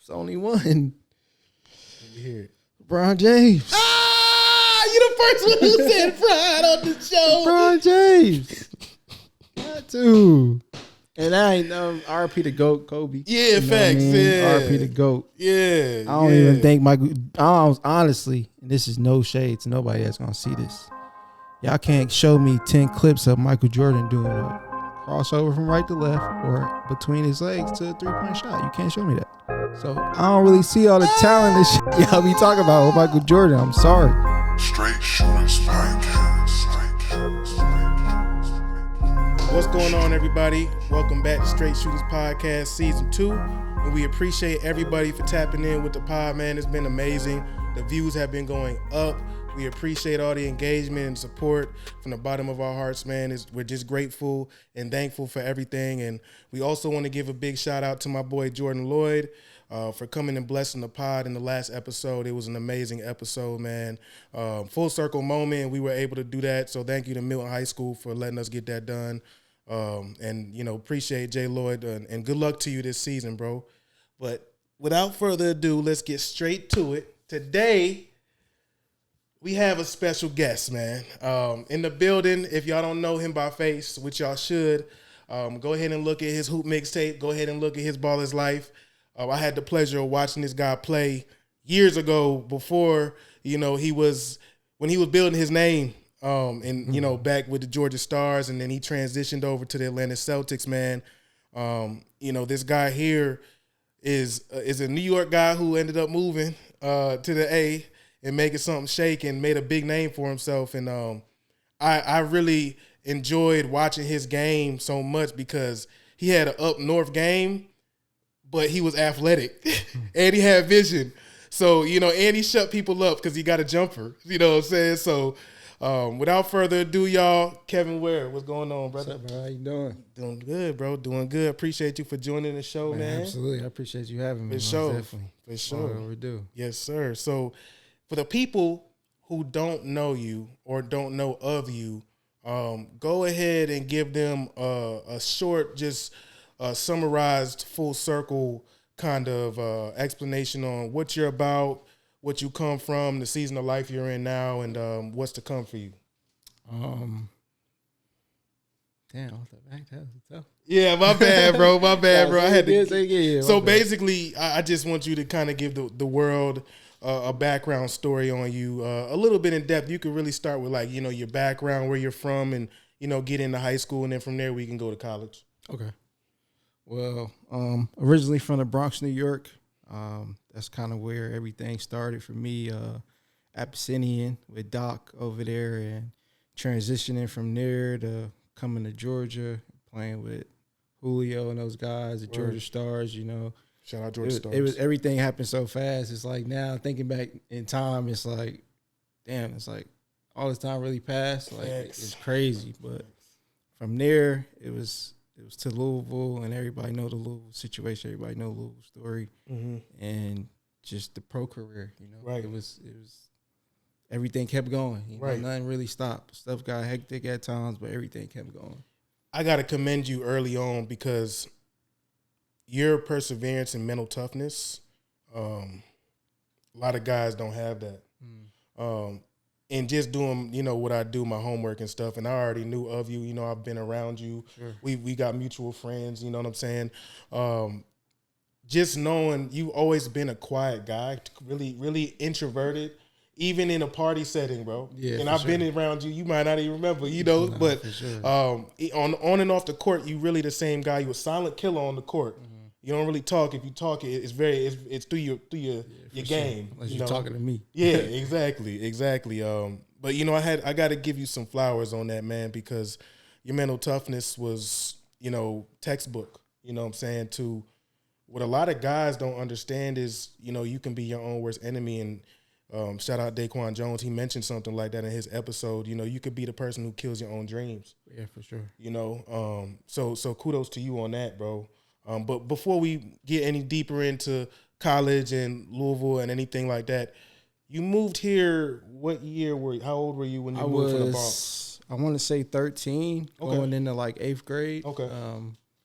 It's only one. Let me hear it. LeBron James. You the first one who said pride on the show. LeBron James. Got to. And I ain't RP the GOAT, Kobe. Yeah, you know facts. Yeah. RP the GOAT. Yeah. I don't even think Michael. Honestly, and this is no shade to nobody that's gonna see this. Y'all can't show me 10 clips of Michael Jordan doing a crossover from right to left or between his legs to a 3-point shot. You can't show me that. So I don't really see all the talent and shit y'all be talking about with Michael Jordan. I'm sorry. Straight Shooters Podcast. What's going on, everybody? Welcome back to Straight Shooters Podcast Season 2. And we appreciate everybody for tapping in with the pod, man. It's been amazing. The views have been going up. We appreciate all the engagement and support from the bottom of our hearts, man. We're just grateful and thankful for everything. And we also want to give a big shout out to my boy Jordan Lloyd for coming and blessing the pod in the last episode. It was an amazing episode, man. Full circle moment. We were able to do that. So thank you to Milton High School for letting us get that done. And, you know, appreciate Jay Lloyd and good luck to you this season, bro. But without further ado, let's get straight to it. Today, we have a special guest, man, in the building. If y'all don't know him by face, which y'all should, go ahead and look at his Hoopmixtape. Go ahead and look at his Ball.Is.Life. I had the pleasure of watching this guy play years ago before, you know, when he was building his name, and, you know, back with the Georgia Stars, and then he transitioned over to the Atlanta Celtics, man. You know, this guy here is a New York guy who ended up moving to the A and making something shake and made a big name for himself. And I really enjoyed watching his game so much because he had an up north game, but he was athletic and he had vision. So, you know, and he shut people up because he got a jumper. You know what I'm saying? So without further ado, y'all, Kevin Ware, what's going on, brother? What's up, bro? How you doing? Doing good, bro. Doing good. Appreciate you for joining the show, man. Absolutely. I appreciate you having me. For sure. Definitely. For sure. What we do. Yes, sir. So for the people who don't know you or don't know of you, go ahead and give them a short, just summarized full circle kind of explanation on what you're about, what you come from, the season of life you're in now, and what's to come for you. Damn, that was tough. Yeah, my bad, bro. My bad, bro. I had to. So bad. basically, I just want you to kind of give the world a background story on you, a little bit in depth. You could really start with, like, you know, your background, where you're from, and, you know, get into high school, and then from there we can go to college. Okay. Well, originally from the Bronx, New York. That's kind of where everything started for me. Abyssinian with Doc over there, and transitioning from there to coming to Georgia, playing with Julio and those guys, the Georgia Stars, you know. Shout out Georgia Stars. It was everything happened so fast. It's like now thinking back in time, it's like, damn, it's like all this time really passed. Like it's crazy. But from there, it was to Louisville, and everybody know the Louisville situation. Everybody know Louisville story, and just the pro career. You know, right? It was everything kept going. You know, right. Nothing really stopped. Stuff got hectic at times, but everything kept going. I got to commend you early on because your perseverance and mental toughness, a lot of guys don't have that. And just doing, you know, what I do, my homework and stuff, and I already knew of you. You know, I've been around you. Sure. We got mutual friends, you know what I'm saying? Just knowing you've always been a quiet guy, really, really introverted, even in a party setting, bro. Yeah, and I've been around you. You might not even remember, you know. No, but sure. On and off the court, you really the same guy. You a silent killer on the court. You don't really talk. If you talk, it's through your game. Sure. Unless you're talking to me. Yeah, exactly. But you know, I got to give you some flowers on that, man, because your mental toughness was, you know, textbook. You know what I'm saying? To what a lot of guys don't understand is, you know, you can be your own worst enemy. And shout out Daquan Jones. He mentioned something like that in his episode. You know, you could be the person who kills your own dreams. Yeah, for sure. You know, so kudos to you on that, bro. But before we get any deeper into college and Louisville and anything like that, you moved here. What year how old were you when you moved from the Bronx? I want to say 13, going into like 8th grade. Okay.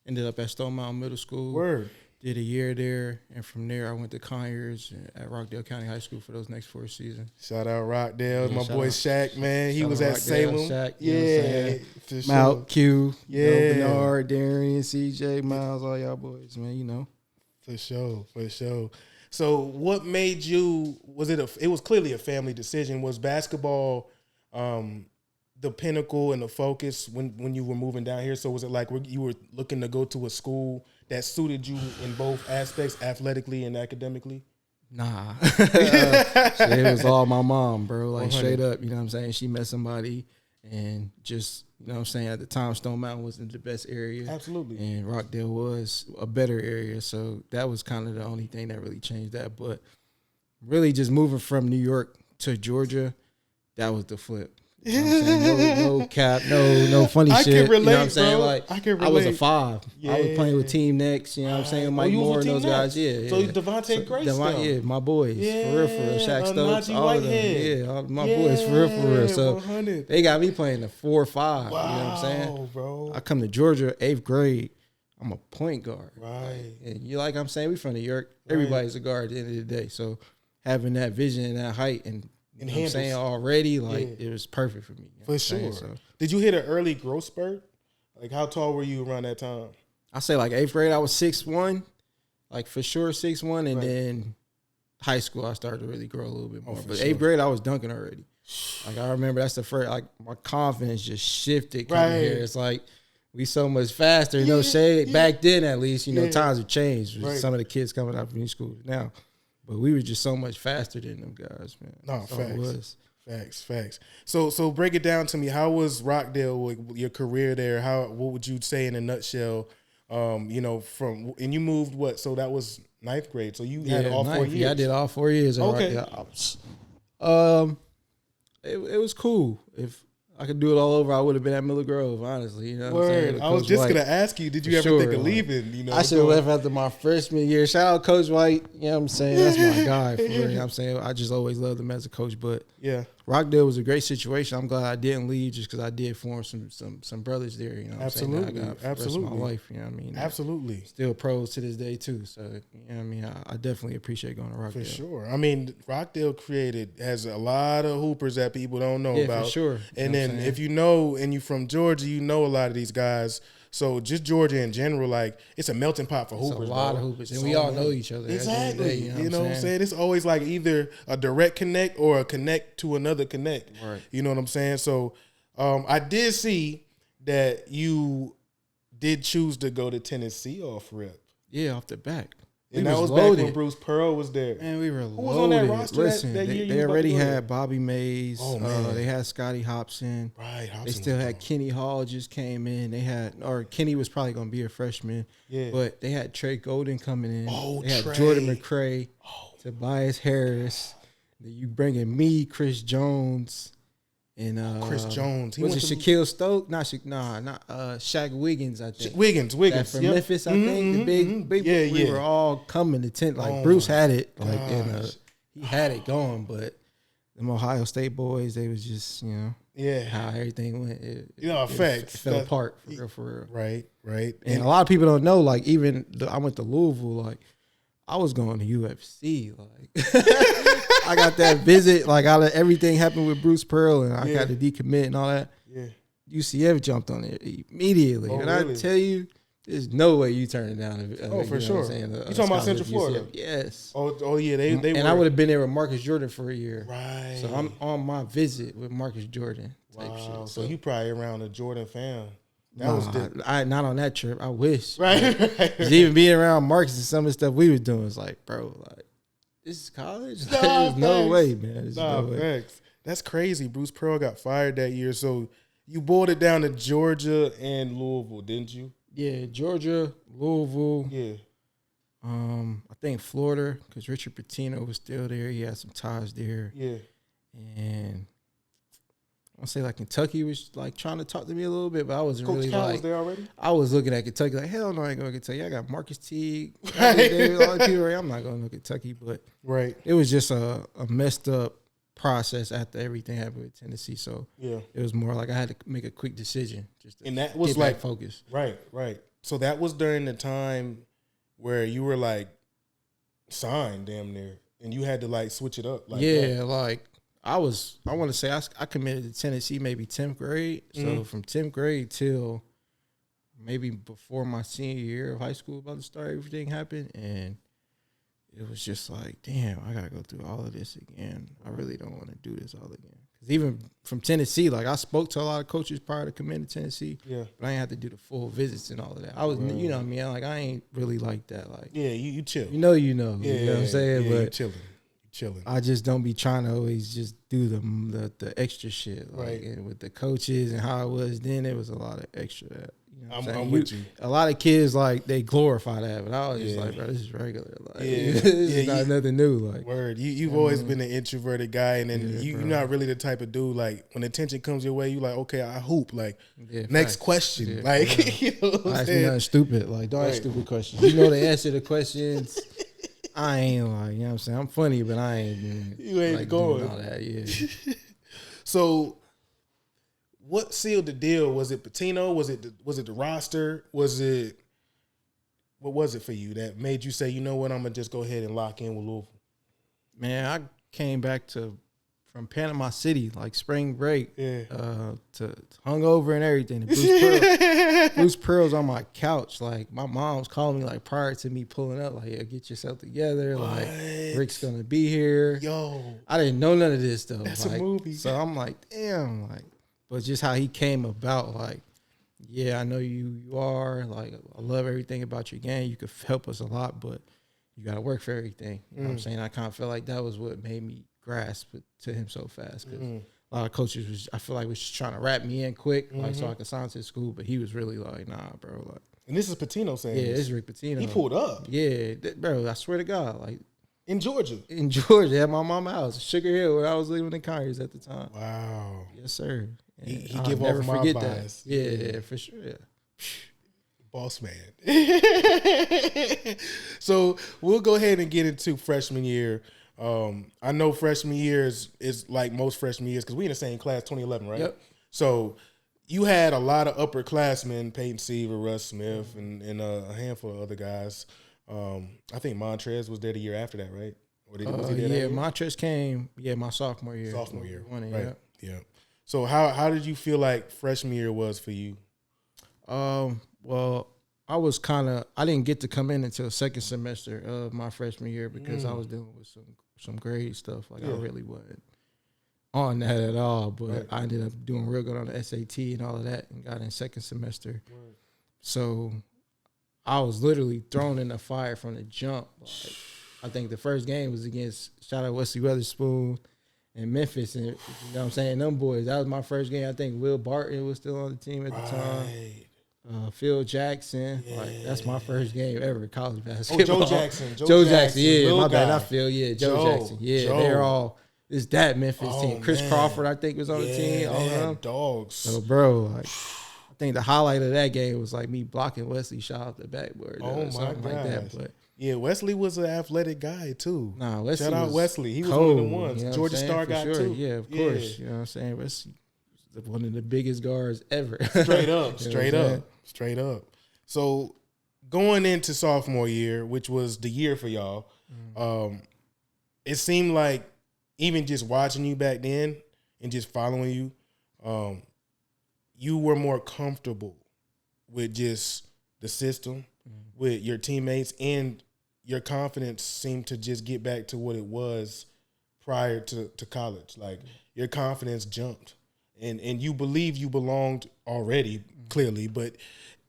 Ended up at Stone Mountain Middle School. Word. Did a year there, and from there I went to Conyers at Rockdale County High School for those next 4 seasons. Shout out Rockdale, Yeah, my boy Shaq, man. He was at Rockdale, Salem. Shaq, you know what I'm saying? For sure. Mount Q, Yeah. Bernard, Darian, CJ, Miles, all y'all boys, man. You know. For sure. So, what made you? It was clearly a family decision. Was basketball the pinnacle and the focus when you were moving down here? So, was it like you were looking to go to a school that suited you in both aspects, athletically and academically? Nah, it was all my mom, bro. Like 100. straight up, you know what I'm saying? She met somebody, and just, you know what I'm saying, at the time Stone Mountain wasn't the best area. Absolutely. And Rockdale was a better area, so that was kind of the only thing that really changed that. But really just moving from New York to Georgia, that was the flip. You know what I'm saying? No cap, no funny I shit. can relate, you know what I'm saying? bro. Like, I can I was a relate. 5. Yeah. I was playing with Team Next, you know what I'm saying? Mike you was Moore with and those Team guys. Next. Yeah. So yeah. Devontae Grace them. Yeah, my boys. For real. Shaq Stokes, Najee all of them. Whitehead. Yeah, all my boys, for real. So 100. they got me playing the 4 or 5. Wow, you know what I'm saying? bro. I come to Georgia, 8th grade. I'm a point guard. Right. And you like I'm saying, we from New York. Everybody's a guard at the end of the day. So having that vision and that height and you know what I'm saying already, like it was perfect for me. You know For what I'm sure. saying? So Did you hit an early growth spurt? Like, how tall were you around that time? I say like 8th grade, I was 6'1", like for sure 6'1", and then high school I started to really grow a little bit more. But 8th grade I was dunking already. Like I remember that's the first, like my confidence just shifted coming here. It's like we so much faster, no shade. Back then at least, you know, times have changed with some of the kids coming out from these schools now. But we were just so much faster than them guys, man. No, facts. Facts. So break it down to me. How was Rockdale with your career there? What would you say in a nutshell? You know, and you moved what? So that was 9th grade. So you had all 4 years. Yeah, I did all 4 years. Okay. It was cool. If I could do it all over, I would have been at Miller Grove, honestly. You know what I'm saying? I was just going to ask you, did you ever think of leaving? You know, I should have left after my freshman year. Shout out Coach White. You know what I'm saying? That's my guy. For real. You know what I'm saying? I just always loved him as a coach. But yeah, Rockdale was a great situation. I'm glad I didn't leave just because I did form some brothers there. You know what I'm saying? I got for the rest of my life. You know what I mean? Absolutely. Still pros to this day, too. So, you know what I mean? I definitely appreciate going to Rockdale. For sure. I mean, Rockdale has a lot of hoopers that people don't know about. For sure. And then if you know, and you're from Georgia, you know a lot of these guys. So just Georgia in general, like, it's a melting pot for hoopers. It's a lot of hoopers. And we all know each other. Exactly. You know what I'm saying? It's always like either a direct connect or a connect to another connect. Right. You know what I'm saying? So I did see that you did choose to go to Tennessee off rip. Yeah, off the back. And that was back when Bruce Pearl was there. Man, we were Who was on that roster that year? They already had Bobby Mays. Oh, man. They had Scotty Hobson. Right. Hobson they still had Kenny Hall just came in. Kenny was probably going to be a freshman. Yeah. But they had Trey Golden coming in. Oh, they had Trey. Jordan McCray, Tobias Harris. Then you bringing me, Chris Jones. And Chris Jones. Was it Shaquille Stoke? Not Shaq Wiggins, I think. Wiggins. That from Memphis, I think. The big we were all coming to tent. Like Bruce had it. Like he had it going, but them Ohio State boys, they was just, you know, how everything went. It fell apart for real. Right. And a lot of people don't know, like, I went to Louisville, like, I was going to UFC, like I got that visit, like everything happened with Bruce Pearl, and I got to decommit and all that. Yeah, UCF jumped on it immediately, and really? I tell you, there's no way you turn it down. For sure. You talking about Central Florida? Yes. Oh yeah, they and were. I would have been there with Marcus Jordan for a year. Right. So I'm on my visit with Marcus Jordan. Type shit. So you probably around a Jordan fan. Not on that trip. I wish. Right. Just even being around Marcus and some of the stuff we was doing was like, bro, like, this is college? There's no way, man. There's no way. That's crazy. Bruce Pearl got fired that year. So you boiled it down to Georgia and Louisville, didn't you? Yeah, Georgia, Louisville. Yeah. I think Florida, because Richard Pitino was still there. He had some ties there. Yeah. And I say like Kentucky was like trying to talk to me a little bit, but I wasn't really Cal like. Was there already? I was looking at Kentucky like, hell no, I ain't going to Kentucky. I got Marcus Teague, David, all the people. I'm not going to Kentucky, but it was just a messed up process after everything happened with Tennessee. So it was more like I had to make a quick decision just to and that was get like back focused. Right. So that was during the time where you were like signed damn near, and you had to like switch it up. Like yeah, that. like I want to say I committed to Tennessee maybe 10th grade. So from 10th grade till maybe before my senior year of high school about to start, everything happened. And it was just like, damn, I got to go through all of this again. I really don't want to do this all again. Because even from Tennessee, like I spoke to a lot of coaches prior to committing to Tennessee. Yeah. But I ain't have to do the full visits and all of that. I was, you know what I mean? Like I ain't really like that. Like, yeah, you chill. You know. Yeah, You know what I'm saying? Yeah, but you chilling. I just don't be trying to always just do the extra shit. Like, right. And with the coaches and how it was then, it was a lot of extra. You know I'm with you. A lot of kids, like, they glorify that, but I was just like, bro, this is regular. Like, this is not nothing new. Like, word. You've always been an introverted guy, and then you're not really the type of dude, like, when attention comes your way, you like, okay, I hoop. Like, next question. Yeah, like, you know what I'm saying? Nothing stupid. Like, don't ask stupid questions. You know the answer to the questions. I ain't like, you know what I'm saying? I'm funny, but I ain't you ain't like going. Doing all that, yeah. So, what sealed the deal? Was it Pitino? Was it the roster? What was it for you that made you say, you know what, I'm gonna just go ahead and lock in with Louisville? Man, I came back from Panama City, like spring break, to hungover and everything. Bruce Pearl's on my couch. Like, my mom was calling me, like, prior to me pulling up, like, yeah, get yourself together. What? Like, Rick's going to be here. Yo. I didn't know none of this stuff. That's like, a movie. So I'm like, damn. Like, but just how he came about, like, yeah, I know you are. Like, I love everything about your game. You could help us a lot, but you got to work for everything. You know what I'm saying? I kind of felt like that was what made me grasp it to him so fast, because a lot of coaches I feel like was just trying to wrap me in quick, like, so I could sign to the school, but he was really like, nah, bro. Like, and this is Pitino saying this is Rick Pitino. He pulled up. Yeah, bro, I swear to God. Like, in Georgia, at my mama's house, Sugar Hill, where I was living in Conyers at the time. Wow. Yes, sir. He give off my vibes. Yeah, for sure. Yeah. Boss man. So we'll go ahead and get into freshman year. I know freshman year is like most freshman years, because we in the same class, 2011, right? Yep. So you had a lot of upperclassmen, Peyton Seaver, Russ Smith, and a handful of other guys. I think Montrez was there the year after that, right? Or was he there that year? Montrez came, my sophomore year. Sophomore year. Right. Yeah. So how did you feel like freshman year was for you? Well, I didn't get to come in until second semester of my freshman year, because I was dealing with some grade stuff. Like, I really wasn't on that at all, but I ended up doing real good on the SAT and all of that, and got in second semester. Right. So I was literally thrown in the fire from the jump. Like, I think the first game was against, shout out Wesley Weatherspoon in Memphis, and you know what I'm saying, them boys. That was my first game. I think Will Barton was still on the team at the time. Phil Jackson, like, that's my first game ever, college basketball. Oh, Joe Jackson. Joe Jackson, yeah, my bad, not Phil, Joe Jackson. Yeah, they're all, it's that Memphis team. Chris Crawford, I think, was on the team. All of them. Dogs. So, bro, like, I think the highlight of that game was, like, me blocking Wesley shot off the backboard. Something like that. But yeah, Wesley was an athletic guy, too. Nah, Wesley Shout out Wesley. He was cold, one of the ones. You know Georgia Star guy, too. Yeah, of course. You know what I'm saying? Wesley, one of the biggest guards ever. Straight up. So going into sophomore year, which was the year for y'all, it seemed like, even just watching you back then and just following you, you were more comfortable with just the system, with your teammates, and your confidence seemed to just get back to what it was prior to college. Like, your confidence jumped. And you believe you belonged already, clearly, but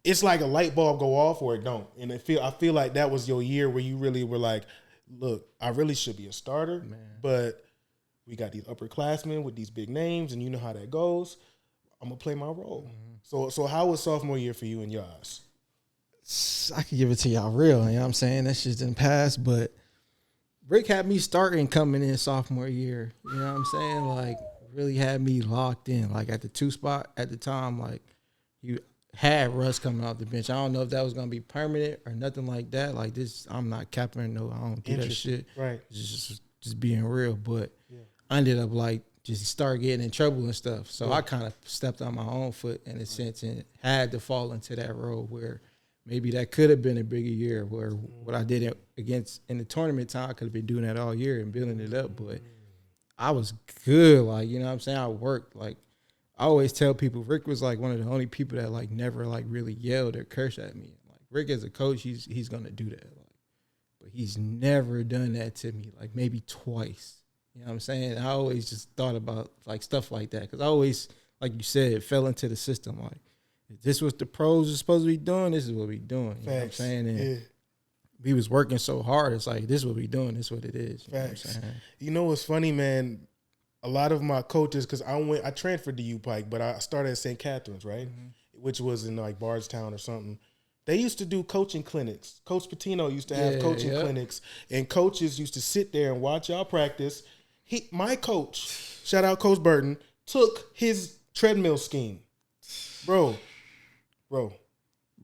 it's like a light bulb go off or it don't. And I feel like that was your year where you really were like, look, I really should be a starter, but we got these upperclassmen with these big names, and you know how that goes. I'm going to play my role. So how was sophomore year for you in your eyes? I can give it to y'all real, you know what I'm saying? That shit didn't pass, but Rick had me starting coming in sophomore year. You know what I'm saying? Like, really had me locked in. Like, at the 2 spot at the time, like, you had Russ coming off the bench. I don't know if that was going to be permanent or nothing like that. Like, this, I'm not capping, no, I don't do that shit. Right. Just being real. But I ended up, like, just start getting in trouble and stuff. So I kind of stepped on my own foot in a sense and had to fall into that role where maybe that could have been a bigger year where what I did in the tournament time, I could have been doing that all year and building it up. But I was good. Like, you know what I'm saying? I worked. Like, I always tell people, Rick was like one of the only people that like never like really yelled or cursed at me. Like, Rick as a coach, he's going to do that. Like, but he's never done that to me, like maybe twice. You know what I'm saying? I always just thought about like stuff like that because I always, like you said, fell into the system. Like, if this was the pros are supposed to be doing, this is what we doing. You know what I'm saying? And we was working so hard. It's like, this is what we doing. This is what it is. You know what I'm saying? You know what's funny, man? A lot of my coaches, because I transferred to U-Pike, but I started at St. Catherine's, right? Which was in like Bardstown or something. They used to do coaching clinics. Coach Pitino used to have coaching clinics, and coaches used to sit there and watch y'all practice. My coach, shout out Coach Burton, took his treadmill scheme. Bro.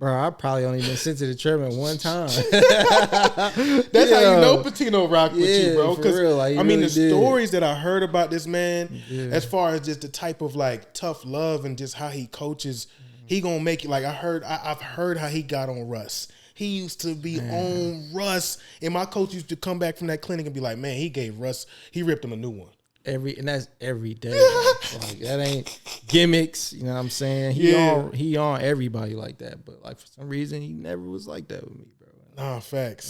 I probably only been sent to the treadmill one time. That's how you know Pitino rocked with you, bro. For real, like, I mean, really the stories that I heard about this man, as far as just the type of like tough love and just how he coaches, he gonna make it. Like I've heard how he got on Russ. He used to be on Russ, and my coach used to come back from that clinic and be like, "Man, he ripped him a new one." And that's every day. Like, that ain't gimmicks, you know what I'm saying? He on everybody like that, but like for some reason he never was like that with me, bro. Nah, facts.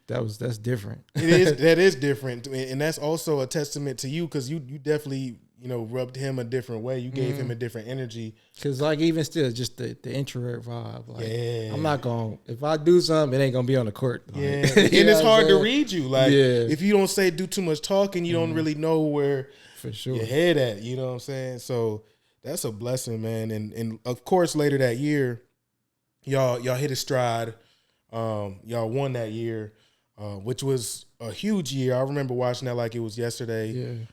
That's different. That is different, and that's also a testament to you because you definitely rubbed him a different way. You gave him a different energy. Because like even still, just the introvert vibe. Like, I'm not gonna, if I do something, it ain't gonna be on the court. Like, and it's hard to read you. Like if you don't do too much talking, you don't really know where for sure your head at. You know what I'm saying? So that's a blessing, man. And of course later that year, y'all hit a stride. Y'all won that year, which was a huge year. I remember watching that like it was yesterday.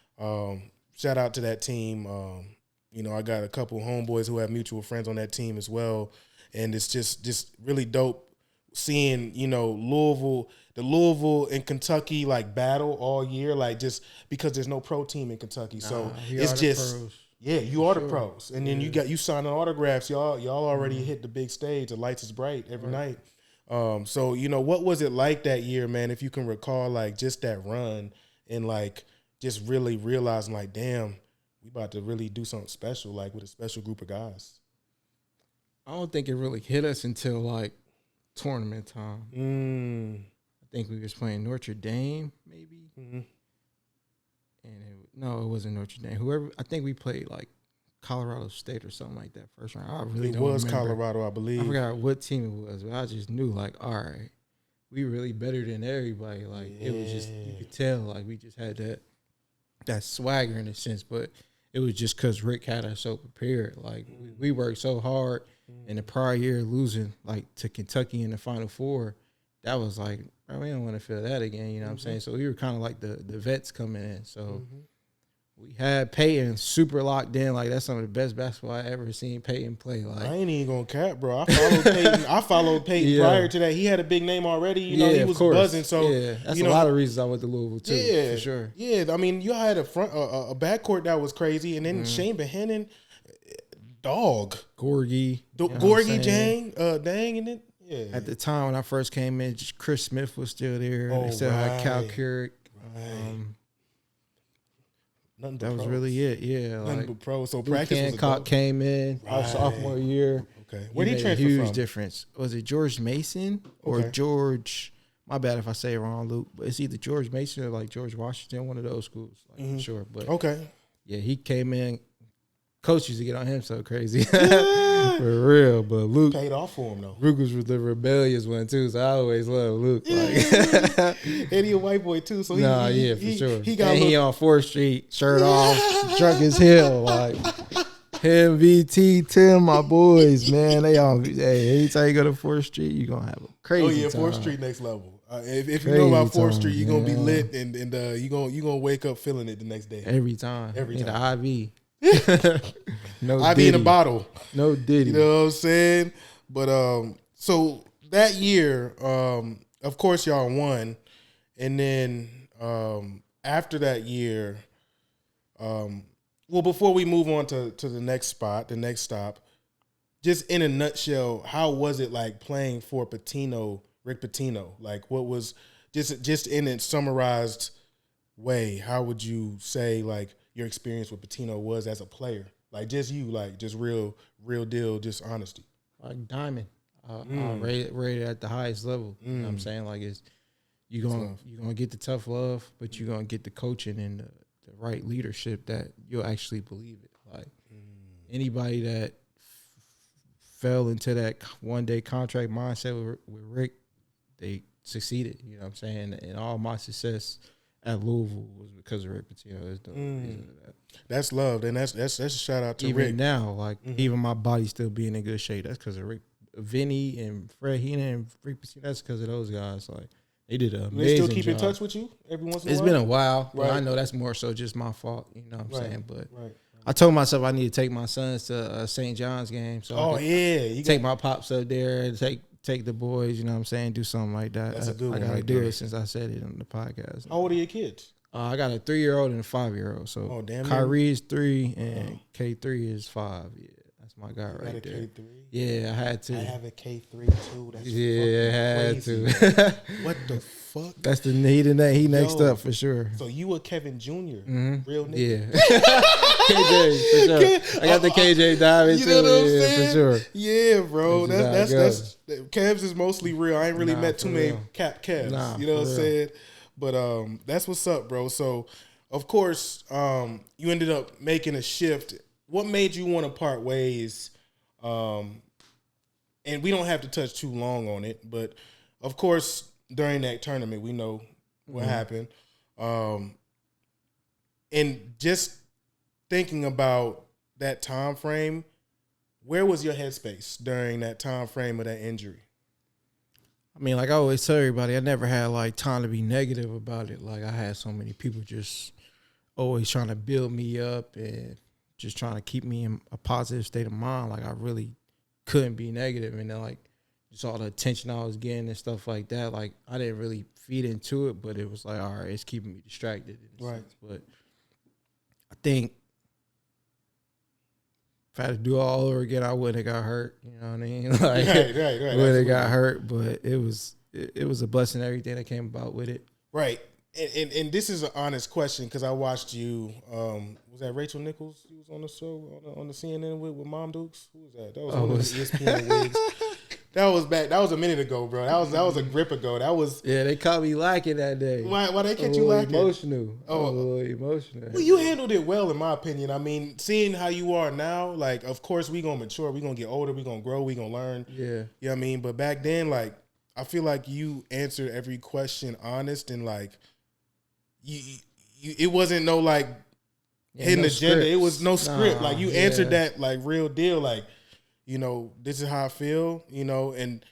Shout out to that team. I got a couple homeboys who have mutual friends on that team as well. And it's just really dope seeing, the Louisville and Kentucky like battle all year, like just because there's no pro team in Kentucky. So it's just pros. You are the pros. And then you signing autographs. Y'all already hit the big stage. The lights is bright every night. So what was it like that year, man, if you can recall like just that run and like just really realizing like, damn, we about to really do something special, like with a special group of guys? I don't think it really hit us until like tournament time. I think we was playing Notre Dame, maybe. And it wasn't Notre Dame. I think we played like Colorado State or something like that first round. I really don't remember. Colorado, I believe. I forgot what team it was, but I just knew like, all right, we really better than everybody. Like it was just, you could tell like we just had that swagger in a sense, but it was just because Rick had us so prepared. Like we worked so hard in the prior year, losing like to Kentucky in the Final Four. That was like, bro, we don't want to feel that again. You know what I'm saying? So we were kind of like the vets coming in. So we had Peyton super locked in. Like that's some of the best basketball I ever seen Peyton play. Like I ain't even gonna cap, bro. I followed Peyton prior to that. He had a big name already. He was buzzing. So that's a lot of reasons I went to Louisville too. For sure. Yeah, I mean, you had a backcourt that was crazy, and then Shane Behennon, dog, Gorgie, Dang, and then at the time when I first came in, Chris Smith was still there. They still had Cal Carrick. That was really it. Yeah, nothing but pros. So Luke practice Hancock came in our sophomore year. Okay, where did he transfer from? Huge from? difference. Was it George Mason or George? My bad if I say it wrong, Luke. But it's either George Mason or like George Washington, one of those schools, like for sure. But yeah, he came in. Coach used to get on him so crazy. For real. But Luke paid off for him though. Luke was the rebellious one too, so I always loved Luke. Like Eddie a white boy too, so for sure. He on 4th Street, shirt off, drunk as hell. Like him, VT, Tim, my boys, man. They all anytime you go to 4th Street, you're gonna have a crazy time. 4th Street next level. If you know about 4th Street, you're gonna be lit and you're gonna wake up feeling it the next day. Every time. The IV. No IV in a bottle. No Diddy. You know what I'm saying? But so that year, of course y'all won. And then after that year, before we move on to the next stop, just in a nutshell, how was it like playing for Pitino, Rick Pitino? Like, what was just in a summarized way? How would you say like your experience with Pitino was as a player? Like just you, like just real deal, just honesty. Like diamond, rated at the highest level. You know what I'm saying? Like you're gonna get the tough love, but you're gonna get the coaching and the right leadership that you'll actually believe it. Like anybody that fell into that one-day contract mindset with Rick, they succeeded. You know what I'm saying? And all my success at Louisville was because of Rick Pitino. That's love, and that's a shout out to even Rick. Now, like even my body still being in good shape. That's because of Rick, Vinny, and Fred Heenan and Rick Pitino. That's because of those guys. Like they did an amazing They still keep job. in touch with you every once in a while. It's been a while, but Right. I know that's more so just my fault. You know what I'm saying? But right. I told myself I need to take my sons to a St. John's game. So I could take my pops up there and take the boys. You know what I'm saying? Do something like that. That's a good one. I gotta right do there. it since I said it on the podcast. How old are your kids? I got a 3-year-old and a 5-year-old. So damn. Kyrie is 3 and K3 is 5. Yeah, that's my guy right there. K3? Yeah, I had to. I have a K3 too. That's Yeah, I had crazy. to. What the fuck? That's the he next up for sure. So you a Kevin Jr. Real nigga. Yeah. KJ, for sure. I got the KJ diamond You too. know what I'm Yeah, saying? for sure. Yeah, bro. That's That's Kevs is mostly real. I ain't really met too for many real. cap Kevs. Nah, you know for what I'm real. saying? But that's what's up, bro. So of course, you ended up making a shift. What made you want to part ways? And we don't have to touch too long on it, but of course, during that tournament, we know what happened. And just thinking about that time frame, where was your headspace during that time frame of that injury? I mean, like I always tell everybody, I never had like time to be negative about it. Like I had so many people just always trying to build me up and just trying to keep me in a positive state of mind. Like I really couldn't be negative, and then like just all the attention I was getting and stuff like that. Like I didn't really feed into it, but it was like, all right, it's keeping me distracted. In a sense. But I think if I had to do it all over again, I wouldn't have got hurt. You know what I mean? Like, Right. Wouldn't have got hurt, but it was a blessing. Everything that came about with it. Right. And this is an honest question because I watched you. Was that Rachel Nichols? You was on the show on the CNN with Mom Dukes. Who was that? That was one of the ESPN wigs. That was back. That was a minute ago, bro. That was a grip ago. That was. Yeah, they caught me lacking that day. Why they catch you lacking? Emotional. Oh, a little emotional. Well, you handled it well, in my opinion. I mean, seeing how you are now, like, of course, we gonna mature, we gonna get older, we gonna grow, we gonna learn. Yeah. You know what I mean? But back then, like, I feel like you answered every question honest and like, you it wasn't no like hidden agenda. Scripts. It was no script. Nah, like you answered that like real deal. Like, you know, this is how I feel. You know, and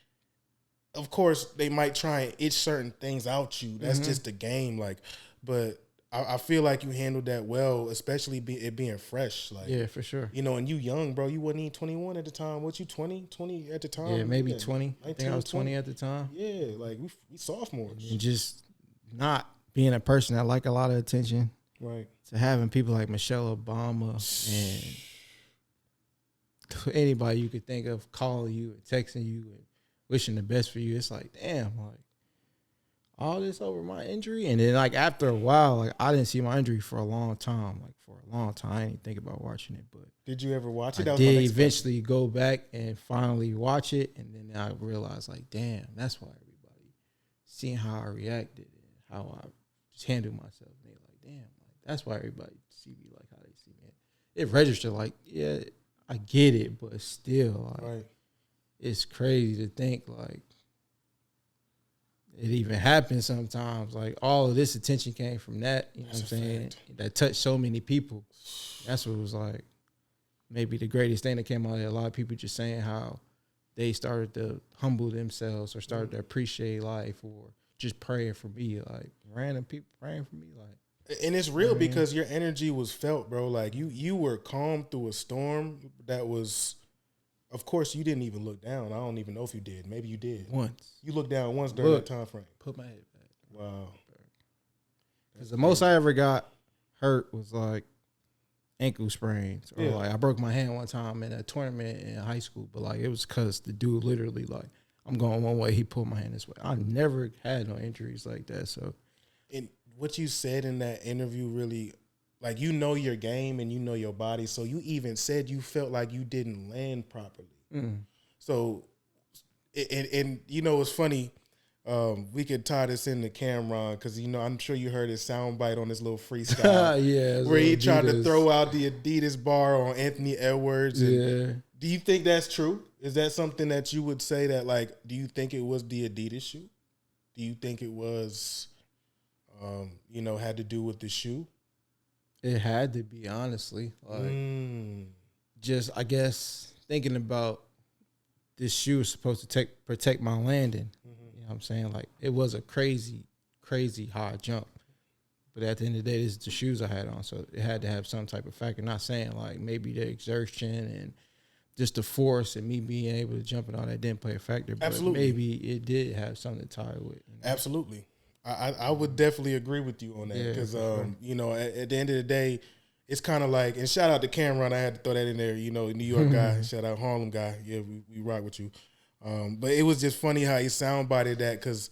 of course they might try and itch certain things out you. That's just the game. Like, but I feel like you handled that well, especially it being fresh. Like, Yeah, for sure. you know, and you young, bro. You wasn't even 21 at the time. What you 20 at the time? Yeah, maybe 20. I think I was 20 at the time. Yeah, like we sophomores. And just not being a person that like a lot of attention. Right. To having people like Michelle Obama and anybody you could think of calling you and texting you and wishing the best for you. It's like, damn, like all this over my injury. And then like after a while, like I didn't see my injury for a long time. Like for a long time, I didn't think about watching it. But did you ever watch it? I did eventually go back and finally watch it. And then I realized like, damn, that's why everybody seeing how I reacted and how I just handled myself. And they like, damn, like that's why everybody see me like how they see me. It registered like, yeah, I get it, but still, like, it's crazy to think like it even happens sometimes. Like all of this attention came from that, you know what I'm saying? That touched so many people. That's what was like maybe the greatest thing that came out of it. A lot of people just saying how they started to humble themselves or started to appreciate life or just praying for me, like random people praying for me, like. And it's real because your energy was felt, bro. Like you were calm through a storm that was, of course, you didn't even look down. I don't even know if you did. Maybe you did. Once. You looked down once during that time frame. Put my head back. Wow. Because the most I ever got hurt was like ankle sprains, or like I broke my hand one time in a tournament in high school, but like it was because the dude literally like I'm going one way, he pulled my hand this way. I never had no injuries like that. So, and what you said in that interview really, like, you know your game and you know your body. So you even said you felt like you didn't land properly. So, and you know, it's funny. We could tie this into Cameron because, you know, I'm sure you heard his soundbite on this little freestyle. Where he tried to throw out the Adidas bar on Anthony Edwards. And do you think that's true? Is that something that you would say that, like, do you think it was the Adidas shoe? Do you think it was, you know, had to do with the shoe? It had to be, honestly. Like, just, I guess, thinking about this shoe is supposed to protect my landing. You know what I'm saying? Like, it was a crazy, crazy high jump. But at the end of the day, this is the shoes I had on, so it had to have some type of factor. Not saying, like, maybe the exertion and just the force and me being able to jump and all that didn't play a factor. But maybe it did have something to tie with. You know? Absolutely. I would definitely agree with you on that because, you know, at the end of the day, it's kind of like, and shout out to Cameron, I had to throw that in there, you know, New York guy, shout out Harlem guy. Yeah, we rock with you. But it was just funny how he soundbited that because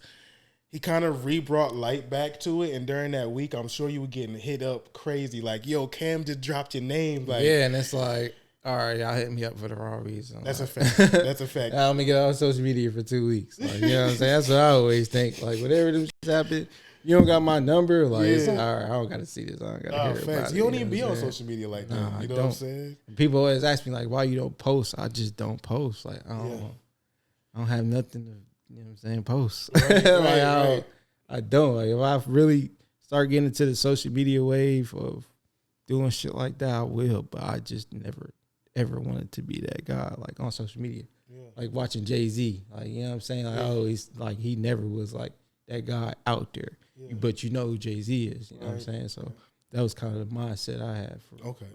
he kind of re-brought light back to it. And during that week, I'm sure you were getting hit up crazy. Like, yo, Cam just dropped your name. Like, yeah, and it's like, all right, y'all hit me up for the wrong reason. That's a fact. That's a fact. I'm going to get on social media for 2 weeks. Like, you know what I'm saying? That's what I always think. Like, whatever them shit happen, you don't got my number. Like, it's all right, I don't got to see this. I don't got to hear about it. You don't even be on social media like that. You know what I'm saying? People always ask me, like, why you don't post? I just don't post. Like, I don't have nothing to, you know what I'm saying, post. Right, I don't. Like, if I really start getting into the social media wave of doing shit like that, I will. But I just never ever wanted to be that guy, like, on social media. Like watching Jay-Z. Like, you know what I'm saying? Like, I always, like, he never was like that guy out there. But you know who Jay-Z is. You know what I'm saying? So that was kind of the mindset I had. Okay.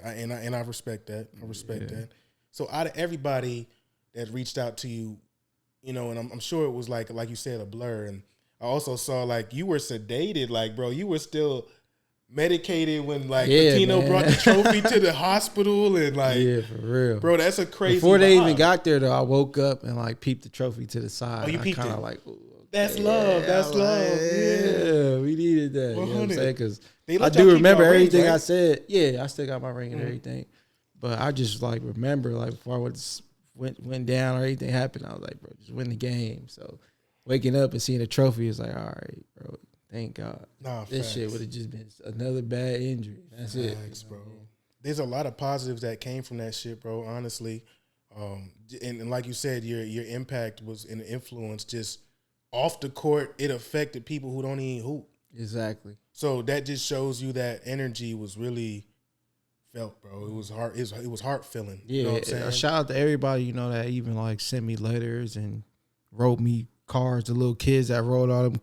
And I respect that. I respect that. So out of everybody that reached out to you, you know, and I'm sure it was like you said, a blur. And I also saw, like, you were sedated. Like, bro, you were still medicated when, like, Pitino brought the trophy to the hospital. And, like, for real. Bro, that's a crazy Before they even got there, though, I woke up and, like, peeped the trophy to the side. Oh, you peeped it? Kind of like, that's love. That's love. Yeah, we needed that. 100. You know what I'm saying? Because I do remember everything rings, right? I said. Yeah, I still got my ring and everything. But I just, like, remember, like, before I went down or anything happened, I was like, bro, just win the game. So waking up and seeing a trophy is like, all right, bro, thank God. This shit would have just been another bad injury. That's it. Bro. There's a lot of positives that came from that shit, bro, honestly. And like you said, your impact was an influence just off the court. It affected people who don't even hoop. Exactly. So that just shows you that energy was really felt, bro. It was heart. It was heart filling. Yeah. You know what I'm saying? A shout out to everybody, you know, that even, like, sent me letters and wrote me cards. The little kids that wrote all them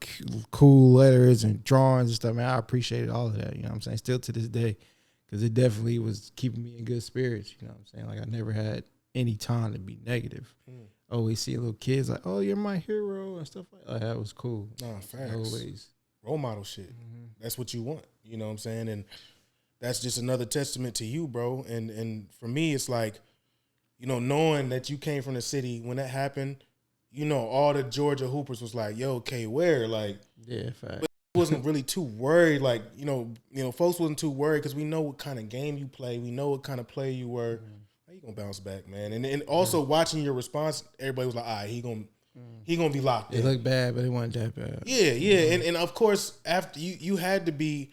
cool letters and drawings and stuff. Man, I appreciated all of that. You know what I'm saying? Still to this day, because it definitely was keeping me in good spirits. You know what I'm saying? Like, I never had any time to be negative. Always see little kids like, oh, you're my hero and stuff like that. That was cool. Nah, facts. Always. Role model shit. That's what you want. You know what I'm saying? And that's just another testament to you, bro. And for me, it's like, you know, knowing that you came from the city when that happened, you know, all the Georgia Hoopers was like, yo, K Ware, like, yeah, fact. But wasn't really too worried. Like, you know, folks wasn't too worried because we know what kind of game you play. We know what kind of player you were. How you gonna bounce back, man? And also watching your response, everybody was like, all right, he gonna be locked in. It looked bad, but it wasn't that bad. Yeah. And of course, after you had to be.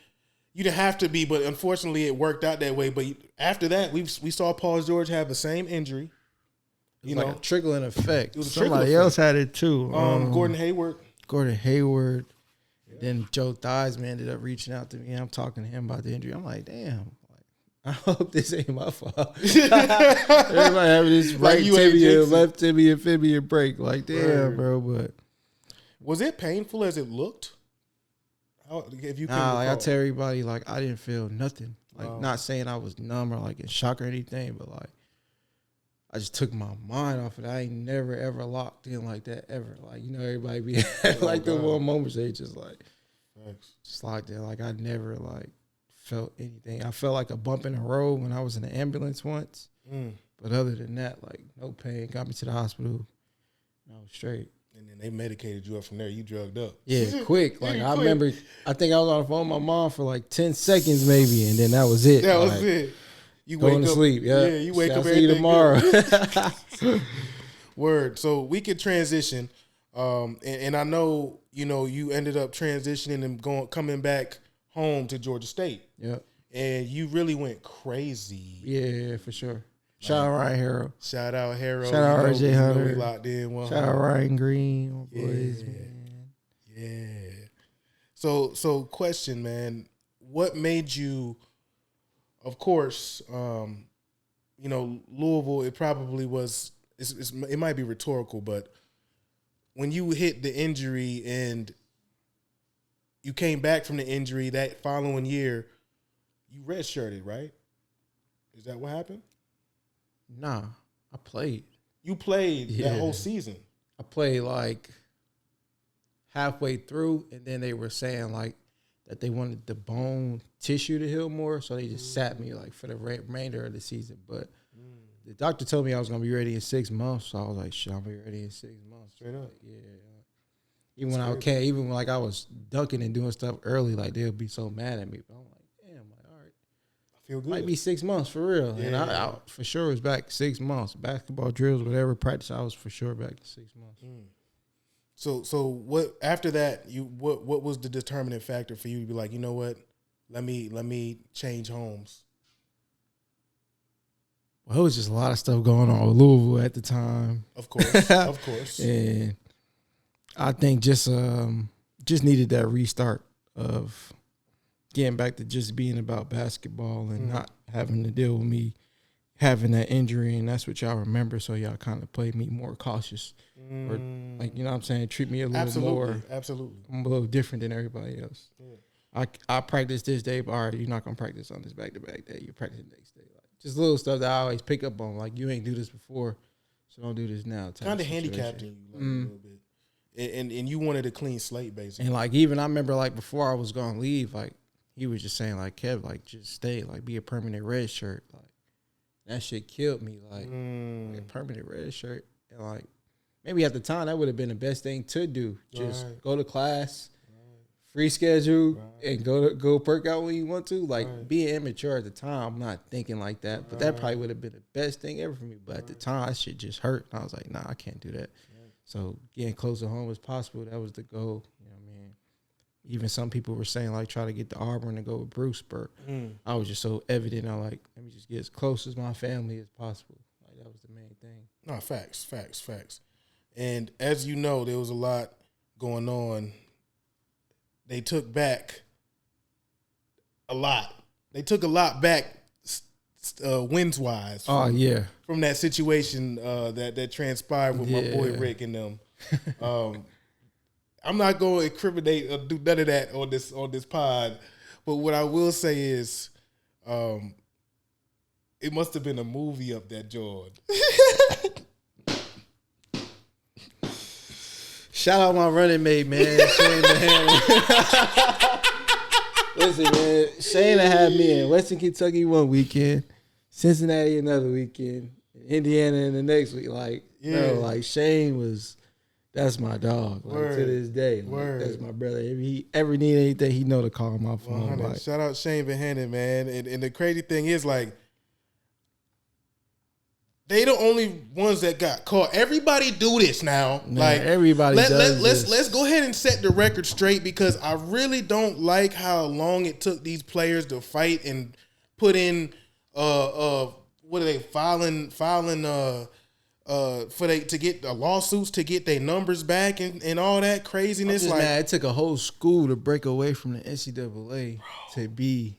You didn't have to be, but unfortunately it worked out that way. But after that, we saw Paul George have the same injury. You know, like a trickling effect. Somebody else had it too. Gordon Hayward. Then Joe Theismann ended up reaching out to me. I'm talking to him about the injury. I'm like, damn. I hope this ain't my fault. Everybody having this right tibia, left tibia, fibia break. Like, damn, bro. But was it painful as it looked? If you like I tell everybody, like, I didn't feel nothing. Like, not saying I was numb or like in shock or anything, but like I just took my mind off of it. I ain't never ever locked in like that ever. Like, you know, everybody be like the one moments they just like just locked in. Like, I never like felt anything. I felt like a bump in the road when I was in the ambulance once. But other than that, like, no pain. Got me to the hospital. I was straight. And then they medicated you up from there. You drugged up. Yeah, quick. Like, I remember, I think I was on the phone with my mom for like 10 seconds maybe, and then that was it. That like, was it. You going wake to up, sleep. Yeah, you wake up. I'll see you tomorrow. Word. So we could transition, and I know you ended up transitioning and coming back home to Georgia State. Yep. And you really went crazy. Yeah, for sure. Shout out Ryan Harrow. Shout out Harrow. Shout out RJ Hunter. We locked in. Shout out Ryan Green. My boys, man. Yeah. So question, man. What made you? Of course, Louisville. It probably was. It might be rhetorical, but when you hit the injury and you came back from the injury that following year, you redshirted, right? Is that what happened? Nah, I played. You played that whole season. I played like halfway through, and then they were saying like that they wanted the bone tissue to heal more, so they just sat me like for the remainder of the season. But the doctor told me I was gonna be ready in 6 months, so I was like, "Shit, I'll be ready in 6 months." Straight up, yeah. Even when even when like I was dunking and doing stuff early, like they'll be so mad at me. But I'm like, damn, like all right, I feel good. Might be 6 months for real. Yeah. And I for sure was back 6 months. Basketball drills, whatever practice, I was for sure back in 6 months. So what after that? What was the determining factor for you to be like, you know what? Let me change homes. Well, it was just a lot of stuff going on with Louisville at the time. Of course. And I think just needed that restart of getting back to just being about basketball and not having to deal with me having that injury, and that's what y'all remember. So y'all kind of played me more cautious, or like, you know what I'm saying, treat me a little more. Absolutely. I'm a little different than everybody else. Yeah. I practice this day, but all right, you're not gonna practice on this back-to-back day. You practice the next day. Like, just little stuff that I always pick up on. Like, you ain't do this before, so don't do this now. Kind of handicapping you like, a little bit, and you wanted a clean slate basically. And like, even I remember like before I was gonna leave, like he was just saying like, Kev, like just stay, like be a permanent red shirt. Like that shit killed me. Like a permanent red shirt, and like maybe at the time that would have been the best thing to do. Just go to class. Free schedule and go perk out when you want to. Like being immature at the time, I'm not thinking like that. But that probably would have been the best thing ever for me. But at the time, that shit just hurt. And I was like, nah, I can't do that. So getting close to home as possible, that was the goal. You know what I mean? Even some people were saying like try to get to Auburn and go with Bruce, but I was just so evident. I like, let me just get as close as my family as possible. Like that was the main thing. No, facts. And as you know, there was a lot going on. They took back a lot. They took a lot back wins-wise. From that situation that transpired with my boy Rick and them. I'm not going to incriminate or do none of that on this pod, but what I will say is, it must have been a movie up that joint. Shout out my running mate, man. Shane Listen, man. Shane had me in Western Kentucky one weekend, Cincinnati another weekend, Indiana in the next week. Like, bro, like Shane that's my dog. Like, to this day. Like, that's my brother. If he ever need anything, he know to call my phone. Like, shout out Shane Behannon, man. And the crazy thing is, like, they the only ones that got caught. Everybody do this now. Like everybody let's go ahead and set the record straight, because I really don't like how long it took these players to fight and put in what are they filing to get the lawsuits to get their numbers back and all that craziness. Like, it took a whole school to break away from the NCAA to be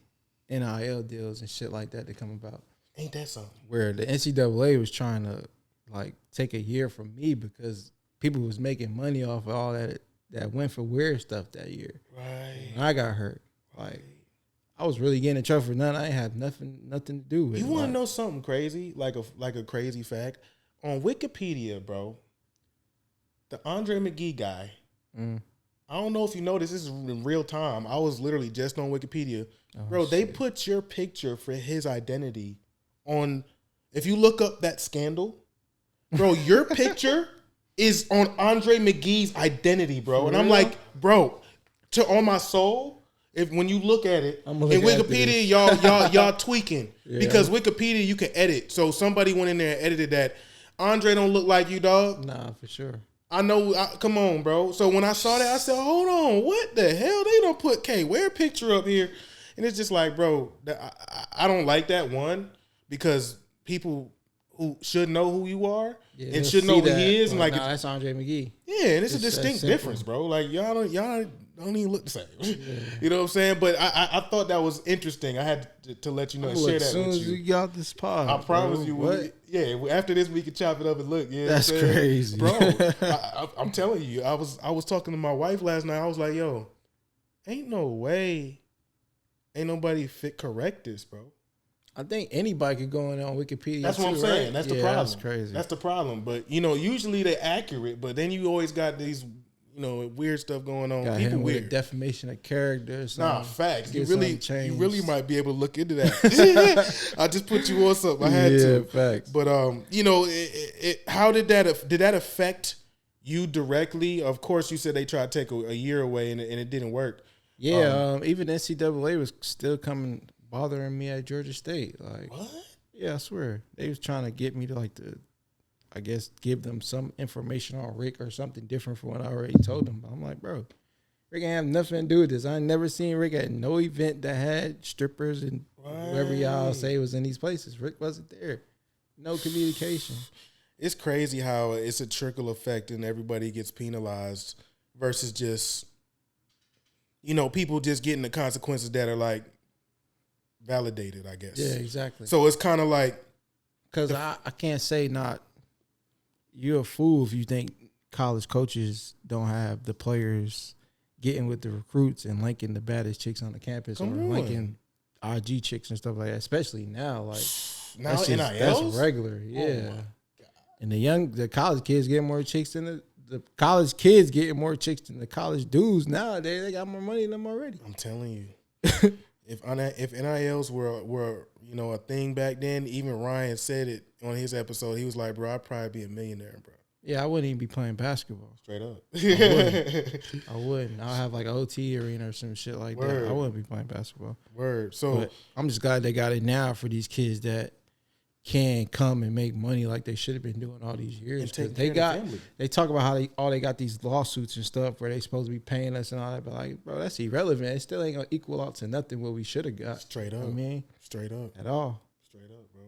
NIL deals and shit like that to come about. Ain't that something? Where the NCAA was trying to like take a year from me because people was making money off of all that went for Ware stuff that year. Right. When I got hurt, like I was really getting in trouble for nothing. I ain't had nothing to do with it. You want to know something crazy? Like a crazy fact on Wikipedia, bro. The Andre McGee guy I don't know if you know this is in real time. I was literally just on Wikipedia. Bro, they put your picture for his identity on, if you look up that scandal, bro, your picture is on Andre McGee's identity, bro. And I'm like, bro, on my soul, when you look at it, in Wikipedia, y'all tweaking. Yeah. Because Wikipedia, you can edit. So somebody went in there and edited that. Andre don't look like you, dog. Nah, for sure. I know. Come on, bro. So when I saw that, I said, hold on. What the hell? They don't put K Ware picture up here. And it's just like, bro, I don't like that one because people who should know who you are and should know who he is. And like, nah, that's Andre McGee. Yeah, and it's a distinct difference, bro. Like, y'all don't even look the same. Yeah. You know what I'm saying? But I thought that was interesting. I had to let you know and share that with you. As soon as you got this pod, I promise you. Yeah, after this we can chop it up and look. Yeah, that's crazy, bro. I'm telling you, I was talking to my wife last night. I was like, yo, ain't no way, ain't nobody fit correct this, bro. I think anybody could go in on Wikipedia. That's what I'm saying. Right? That's the problem. That's crazy. That's the problem. But usually they're accurate. But then you always got these weird stuff going on. Got people him weird. With defamation of characters. Nah, facts. You really might be able to look into that. I just put you on something. I had to. Facts. But how did that affect you directly? Of course, you said they tried to take a year away and it didn't work. Yeah, even NCAA was still bothering me at Georgia State. Like, what? Yeah, I swear they was trying to get me to I guess give them some information on Rick or something different from what I already told them. But I'm like, bro, Rick ain't have nothing to do with this. I ain't never seen Rick at no event that had strippers and whoever y'all say was in these places. Rick wasn't there. No communication. It's crazy how it's a trickle effect and everybody gets penalized versus just, people just getting the consequences that are like validated, I guess. Yeah, exactly. So it's kind of like, because I can't say not. You're a fool if you think college coaches don't have the players getting with the recruits and linking the baddest chicks on the campus linking IG chicks and stuff like that. Especially now, like now that's regular, yeah. Oh, and the college kids get more chicks than the college kids getting more chicks than the college dudes nowadays. They got more money than them already. I'm telling you, if NILs were a thing back then, even Ryan said it on his episode. He was like, bro, I'd probably be a millionaire, bro. Yeah, I wouldn't even be playing basketball. Straight up. I wouldn't. I'll have like an OT arena or some shit like that. I wouldn't be playing basketball. Word. So but I'm just glad they got it now for these kids that can come and make money like they should have been doing all these years. They talk about how they got these lawsuits and stuff where they supposed to be paying us and all that, but like, bro, that's irrelevant. It still ain't gonna equal out to nothing what we should have got. Straight up. I mean, straight up. At all. Straight up, bro.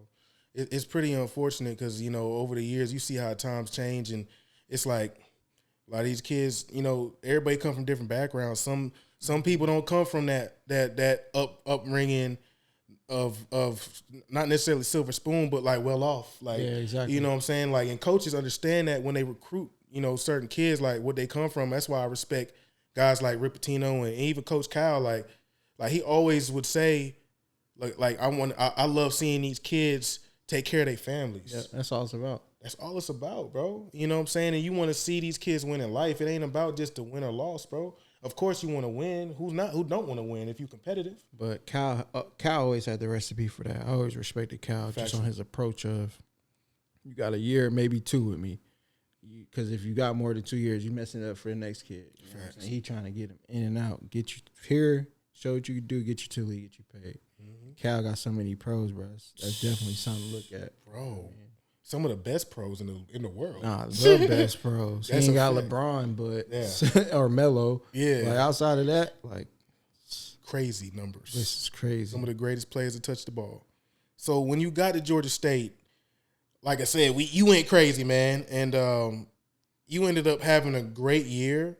It's pretty unfortunate because, over the years you see how times change and it's like a lot of these kids, everybody come from different backgrounds. Some people don't come from that upbringing of not necessarily silver spoon, but like well off. Like, yeah, exactly. You know what I'm saying? Like, and coaches understand that when they recruit, certain kids, like what they come from. That's why I respect guys like Rick Pitino and even Coach Kyle. Like he always would say, like I love seeing these kids take care of their families. Yeah, that's all it's about. That's all it's about, bro. You know what I'm saying? And you want to see these kids win in life. It ain't about just to win or loss, bro. Of course you want to win. Who don't want to win if you're competitive? But Cal always had the recipe for that. I always respected Cal just on his approach of, you got a year, maybe 2 with me. Because if you got more than 2 years, you messing it up for the next kid. You know what I'm saying? He trying to get him in and out, get you here, show what you can do, get you to league, get you paid. Mm-hmm. Cal got so many pros, bro. That's definitely something to look at, bro. Some of the best pros in the world. Nah, the best pros. He ain't got LeBron, but or Melo. Yeah. Like outside of that, like crazy numbers. This is crazy. Some of the greatest players to touch the ball. So when you got to Georgia State, like I said, you went crazy, man, and you ended up having a great year,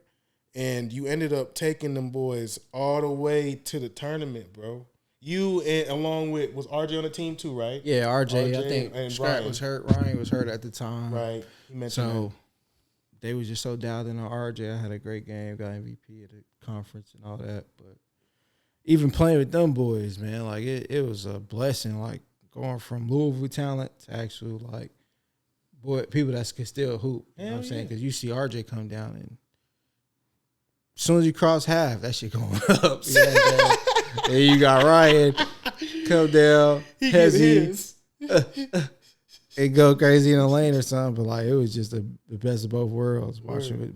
and you ended up taking them boys all the way to the tournament, bro. You and along with, was RJ on the team too, right? Yeah, RJ I think and Scott was hurt. Ryan was hurt at the time. Right. He mentioned that. They was just so dialed in on RJ. I had a great game, got MVP at the conference and all that. But even playing with them boys, man, like it was a blessing. Like going from Louisville talent to actual like people that can still hoop. You know what I'm saying? Because you see RJ come down and soon as you cross half, that shit going up. You know what I'm saying? Then you got Ryan come down, Hezzy, and go crazy in the lane or something. But like it was just the best of both worlds.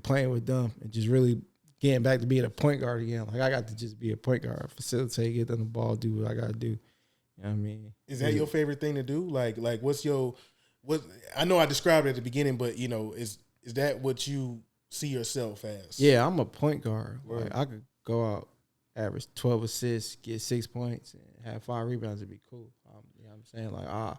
Playing with them and just really getting back to being a point guard again. Like I got to just be a point guard, facilitate, get them the ball, do what I got to do. You know what I mean? Is that your favorite thing to do? Like what's your what? I know I described it at the beginning, but you know, is that what you see yourself as? Yeah, I'm a point guard. Like I could go out, average 12 assists, get 6 points, and have 5 rebounds. It'd be cool. You know what I'm saying? Like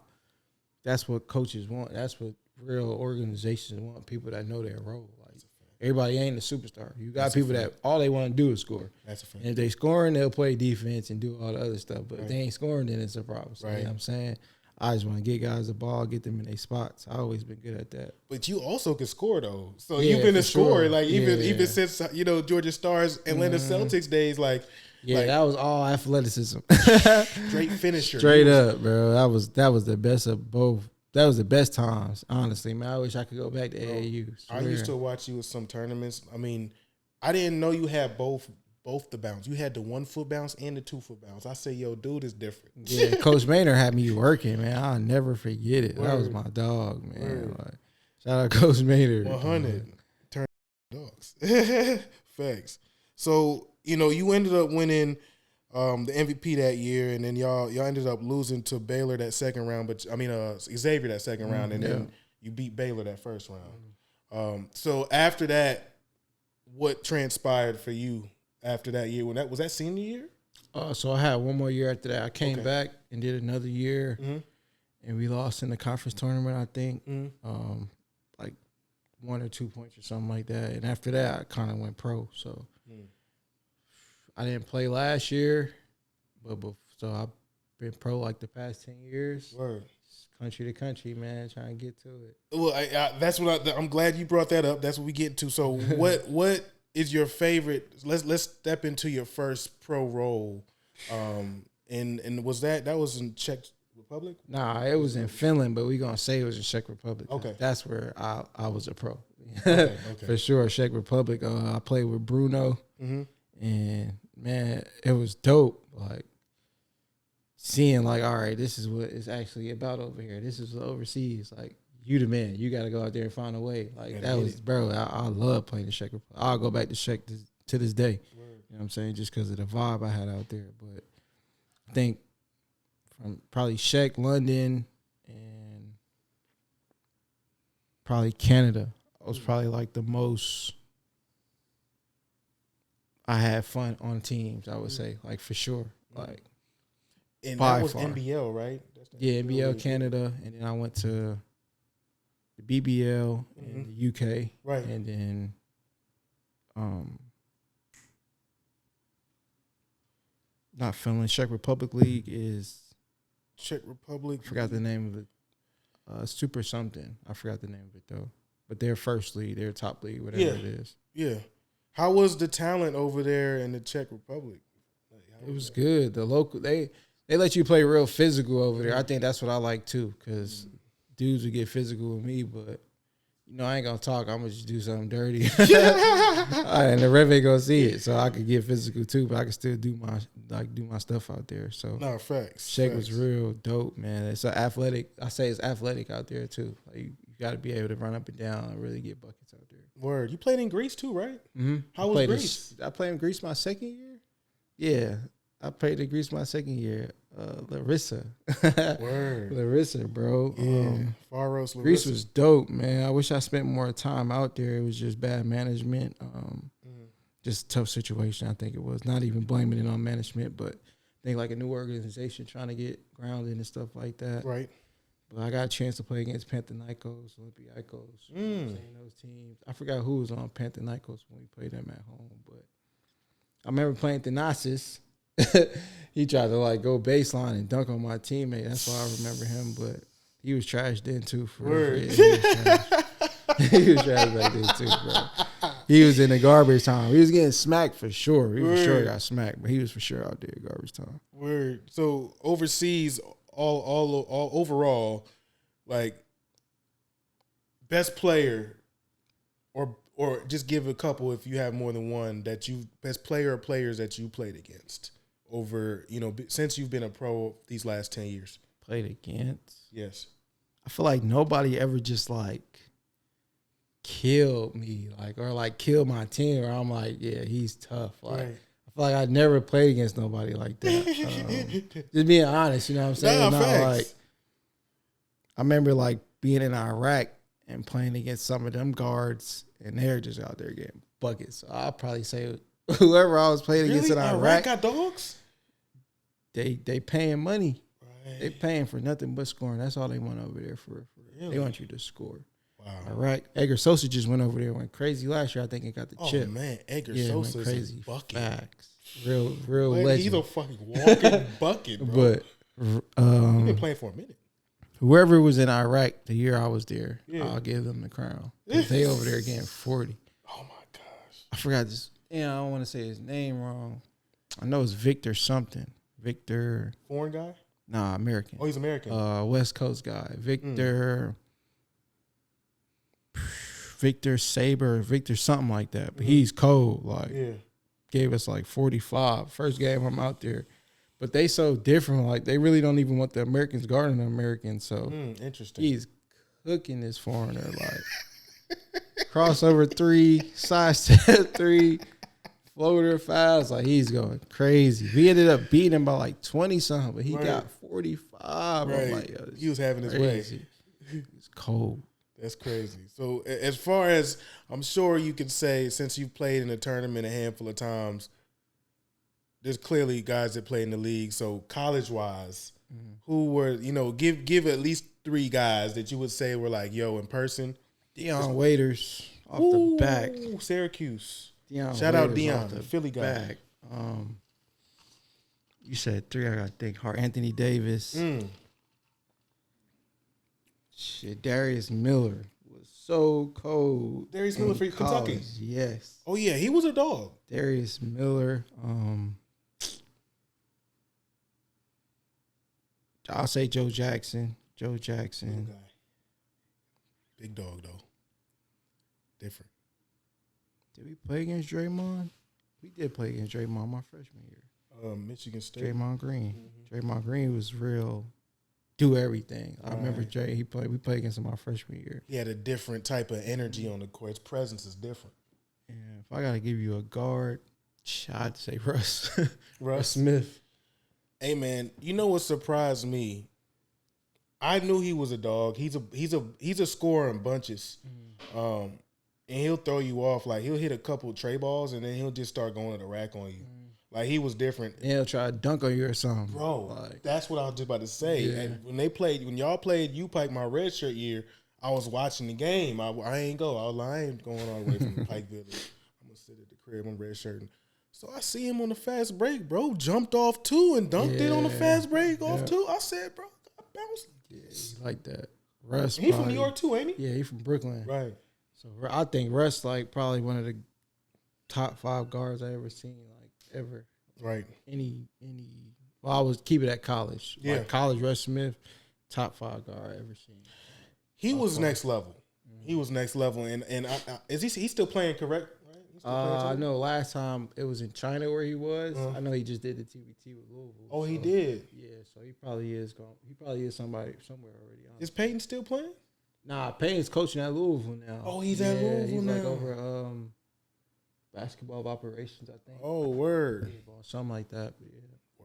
that's what coaches want. That's what real organizations want. People that know their role. Like everybody ain't a superstar. You got people that all they want to do is score. That's a fact. And if they scoring, they'll play defense and do all the other stuff. But if they ain't scoring, then it's a problem. So, you know what I'm saying? I just want to get guys the ball, get them in their spots. I always been good at that. But you also can score though. So you've been a scorer, like even since Georgia Stars, Atlanta Celtics days, like that was all athleticism. Straight finisher. Straight up, bro. That was the best of both. That was the best times, honestly, man. I wish I could go back to AAU. I used to watch you at some tournaments. I mean, I didn't know you had both the bounce. You had the 1 foot bounce and the 2 foot bounce. I say, yo, dude is different. Yeah, Coach Maynard had me working, man. I'll never forget it. That was my dog, man. Like, shout out Coach Maynard. 100. Turn dogs. Facts. So, you ended up winning the MVP that year, and then y'all ended up losing to Baylor that second round, Xavier that second round, and then you beat Baylor that first round. So after that, what transpired for you after that year? Was that senior year? So I had one more year after that. I came back and did another year, and we lost in the conference tournament, I think, like 1 or 2 points or something like that. And after that, I kind of went pro. So I didn't play last year, so I've been pro like the past 10 years. Word. Country to country, man, trying to get to it. Well, that's what I'm glad you brought that up. That's what we get to. So what is your favorite? Let's step into your first pro role. And was that was in Czech Republic? Nah, it was in Finland, but we gonna say it was in Czech Republic. Okay, that's where I was a pro. Okay. For sure, Czech Republic. I played with Bruno, and man, it was dope. Like seeing, like, all right, this is what it's actually about over here. This is overseas. Like, you the man. You got to go out there and find a way. Like, that was, bro, I love playing the Czech Republic. I'll go back to Czech to this day. Word. You know what I'm saying? Just because of the vibe I had out there. But I think from probably Czech, London, and probably Canada, I was probably like the most I had fun on teams, I would say, like, for sure. Like, and that was NBL, right? Yeah, NBL Canada, and then I went to the BBL in the UK, right? And then, not Finland. Czech Republic League is Czech Republic. I forgot the name of it. Super something. I forgot the name of it though. But their first league, their top league, whatever it is. Yeah. How was the talent over there in the Czech Republic? It was good. The local they let you play real physical over there. I think that's what I like too, because dudes would get physical with me, but I ain't gonna talk. I'm gonna just do something dirty, and the ref ain't gonna see it. So I could get physical too, but I can still do my stuff out there. So no facts. Czech was real dope, man. It's athletic. I say it's athletic out there too. Like you got to be able to run up and down and really get buckets out there. Word. You played in Greece too, right? Mm-hmm. How was Greece? I played in Greece my second year. Yeah, I played in Greece my second year. Larissa. Word. Larissa, bro. Faros, Larissa. Greece was dope, man. I wish I spent more time out there. It was just bad management. Just a tough situation, I think it was. Not even blaming it on management, but I think like a new organization trying to get grounded and stuff like that. Right. But I got a chance to play against Panathinaikos, Olympiacos, those teams. I forgot who was on Panathinaikos when we played them at home, but I remember playing Thanasis. He tried to go baseline and dunk on my teammate. That's why I remember him. But he was trash then too. Word. He was trash back then too, bro. He was in the garbage time. He was getting smacked for sure. He for sure got smacked, but he was for sure out there garbage time. Word. So overseas, all overall, like best player or or just give a couple if you have more than one that you best player or players that you played against over, since you've been a pro these last 10 years. Played against? Yes. I feel like nobody ever just like killed me, or killed my team, or I'm like, yeah, he's tough. Like, right. I feel like I never played against nobody like that. Just being honest, you know what I'm saying? Facts. I remember being in Iraq and playing against some of them guards, and they're just out there getting buckets. So I'll probably say whoever I was playing against in Iraq got dogs? They paying money. Right. They paying for nothing but scoring. That's all they want over there for. Really? They want you to score. Wow. Iraq. Edgar Sosa just went over there, went crazy last year. I think he got the chip. Oh man, Edgar Sosa is crazy. Bucket. Facts. Real Man, legend. He's a fucking walking bucket, bro. But he's been playing for a minute. Whoever was in Iraq the year I was there, I'll give them the crown. They over there getting 40. Oh my gosh. I forgot this. Yeah, I don't want to say his name wrong. I know it's Victor something. Victor. Foreign guy? Nah, American. Oh, he's American. West Coast guy. Victor. Victor Saber, Victor something like that. But he's cold. Gave us 45. First game I'm out there. But they so different. They really don't even want the Americans guarding the Americans. So interesting. He's cooking this foreigner. Crossover 3, side step 3, floater fouls. He's going crazy. We ended up beating him by 20 something, but he got 45. Right. I'm yo, he was having his way. It's cold. That's crazy. So as far as I'm sure you could say, since you've played in a tournament a handful of times, there's clearly guys that play in the league. So college-wise, who were, give at least 3 guys that you would say were yo, in person. Deion Waiters off the back. Syracuse. Shout out Deion, the Philly guy. Back. You said 3, I got to think hard. Anthony Davis. Shit, Darius Miller was so cold. Darius Miller for Kentucky. Yes. Oh yeah, he was a dog. Darius Miller. I'll say Joe Jackson. Big dog though. Different. Did we play against Draymond? We did play against Draymond my freshman year. Michigan State. Draymond Green. Draymond Green was real. Do everything. I remember Dre. We played against him my freshman year. He had a different type of energy on the court. His presence is different. And if I gotta give you a guard, I'd say Russ. Russ Smith. Hey man, you know what surprised me? I knew he was a dog. He's a scorer in bunches. And he'll throw you off. He'll hit a couple tray balls and then he'll just start going to the rack on you. He was different. And he'll try to dunk on you or something. Bro, that's what I was just about to say. Yeah. And when y'all played U-Pike my redshirt year, I was watching the game. I ain't go. I ain't going all the way from the Pike Village. I'm going to sit at the crib. I'm redshirting. So I see him on the fast break, bro. Jumped off 2 and dunked it on the fast break off 2. I said, bro, I bounced. Yeah, he like that. Russ, he from New York too, ain't he? Yeah, he from Brooklyn. Right. So I think Russ probably one of the top 5 guards I ever seen, ever. Right. Well, I was keep it at college. Yeah. College Russ Smith, top 5 guard I ever seen. He was next level. He was next level, and is he still playing? Correct. I know last time it was in China where he was. I know he just did the TBT with Louisville. Oh, he did? Yeah, so he probably is going. He probably is somewhere already. Is Peyton still playing? Nah, Peyton's coaching at Louisville now. Oh, he's at Louisville now. He's over basketball operations, I think. Oh, word. Something like that, but yeah.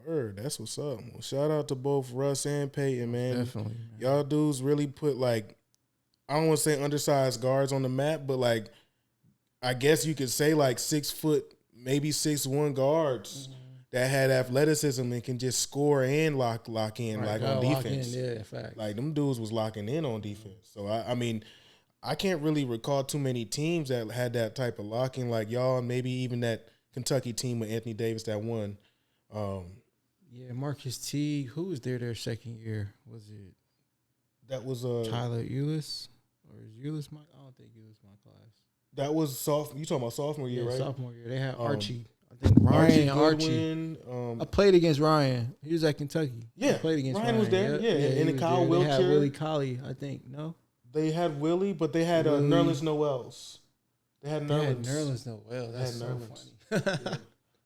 Word, that's what's up. Well, shout out to both Russ and Peyton, man. Definitely, man. Y'all dudes really put I don't want to say undersized guards on the map, but I guess you could say 6 foot, maybe 6'1" guards that had athleticism and can just score and lock in on defense. Yeah, fact. Them dudes was locking in on defense. So I mean, I can't really recall too many teams that had that type of locking like y'all, and maybe even that Kentucky team with Anthony Davis that won. Yeah, Marcus T. Who was their second year? Was it? That was Tyler Eulis, or is Eulis my? I don't think Eulis my class. That was sophomore. You talking about sophomore year, right? Sophomore year. They had Archie. I think Ryan Archie. I played against Ryan. He was at Kentucky. Yeah, I played against Ryan was there. Yeah, and the Kyle Wiltshire. They had Willie Colley, I think. No, they had Willie, but they had Nerlens Noels. They had Nerlens. No, well, that's so funny.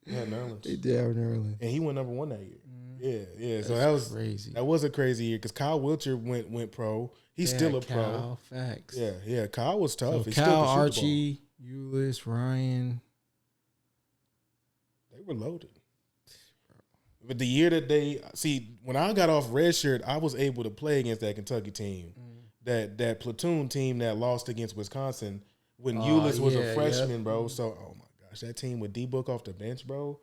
They had Nerlens. They did have Nerlens, and he went number 1 that year. Yeah. So that's that was crazy. That was a crazy year because Kyle Wiltshire went pro. He's still a pro. Facts. Yeah. Kyle was tough. So Kyle, Archie, Ulis, Ryan. They were loaded. But the year that when I got off redshirt, I was able to play against that Kentucky team, that platoon team that lost against Wisconsin when Ulis was a freshman, bro. So, oh my gosh, that team with D-Book off the bench, bro,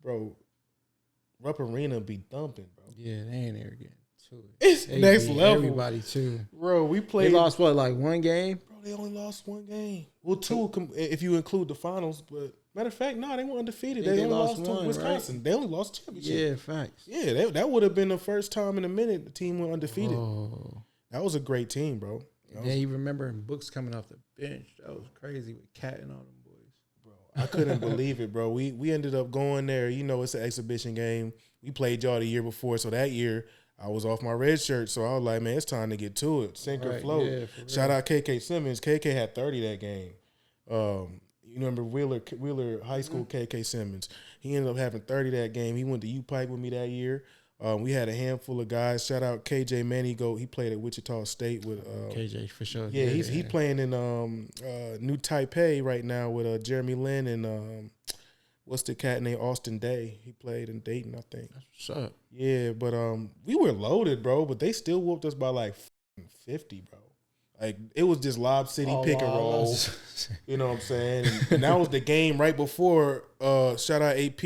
Rupp Arena be thumping, bro. Yeah, they ain't ever getting to it. It's next level. Everybody too, bro. We played. They lost what, like 1 game? Bro, they only lost 1 game. Well, 2 if you include the finals. But matter of fact, no, they were undefeated. They only lost to Wisconsin. Right? They only lost championship. Yeah, facts. Yeah, that would have been the first time in a minute the team went undefeated. Oh. That was a great team, bro. Yeah, you remember Books coming off the bench. That was crazy with Cat and all them boys. Bro, I couldn't believe it, bro. We ended up going there. You know, it's an exhibition game. We played y'all the year before, so that year I was off my red shirt. So I was like, man, it's time to get to it. Sink or float. Yeah, shout out KK Simmons. KK had 30 that game. You remember Wheeler High School KK Simmons. He ended up having 30 that game. He went to U-Pike with me that year. We had a handful of guys. Shout out KJ Manigo. He played at Wichita State with KJ for sure. Yeah, he's playing in New Taipei right now with Jeremy Lin and what's the cat named Austin Day. He played in Dayton, I think. That's what's up. Yeah, but we were loaded, bro. But they still whooped us by like 50, bro. Like it was just Lob City pick and roll. You know what I'm saying? And that was the game right before. Shout out AP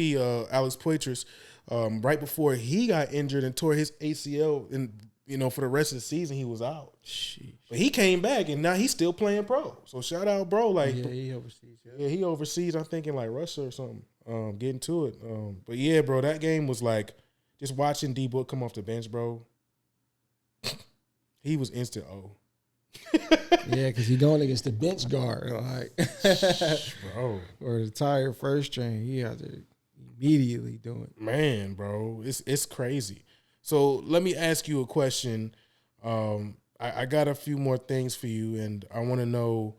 Alex Poitras. Right before he got injured and tore his ACL, and for the rest of the season he was out. Sheesh. But he came back and now he's still playing pro. So shout out, bro. Like he overseas. Yeah, he overseas. I'm thinking like Russia or something. Getting to it. But yeah, bro, that game was like just watching D-Book come off the bench, bro. He was instant O. Yeah, because he going against the bench guard, like bro, or the tired first string. He had to immediately do it. Man, bro, it's crazy. So let me ask you a question. I got a few more things for you, and I want to know.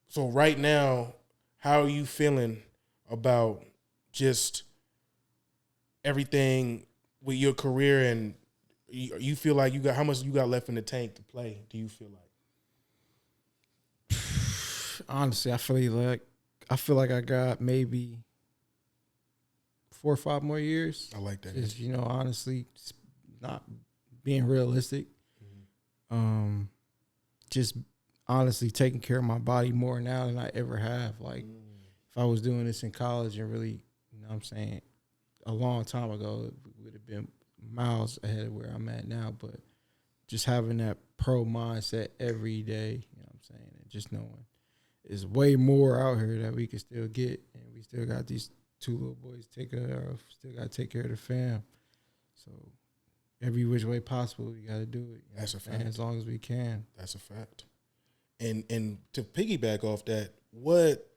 So right now, how are you feeling about just everything with your career, and you feel like how much you got left in the tank to play? Do you feel like? Honestly, I feel like I got maybe 4 or 5 more years. I like that. Just, honestly, not being realistic. Mm-hmm. Just honestly taking care of my body more now than I ever have. Like, if I was doing this in college and really, what I'm saying, a long time ago, it would have been miles ahead of where I'm at now. But just having that pro mindset every day, what I'm saying, and just knowing there's way more out here that we can still get, and we still got these 2 little boys to take care of. Still got to take care of the fam. So every which way possible, we got to do it. That's a fact. As long as we can. That's a fact. And to piggyback off that, what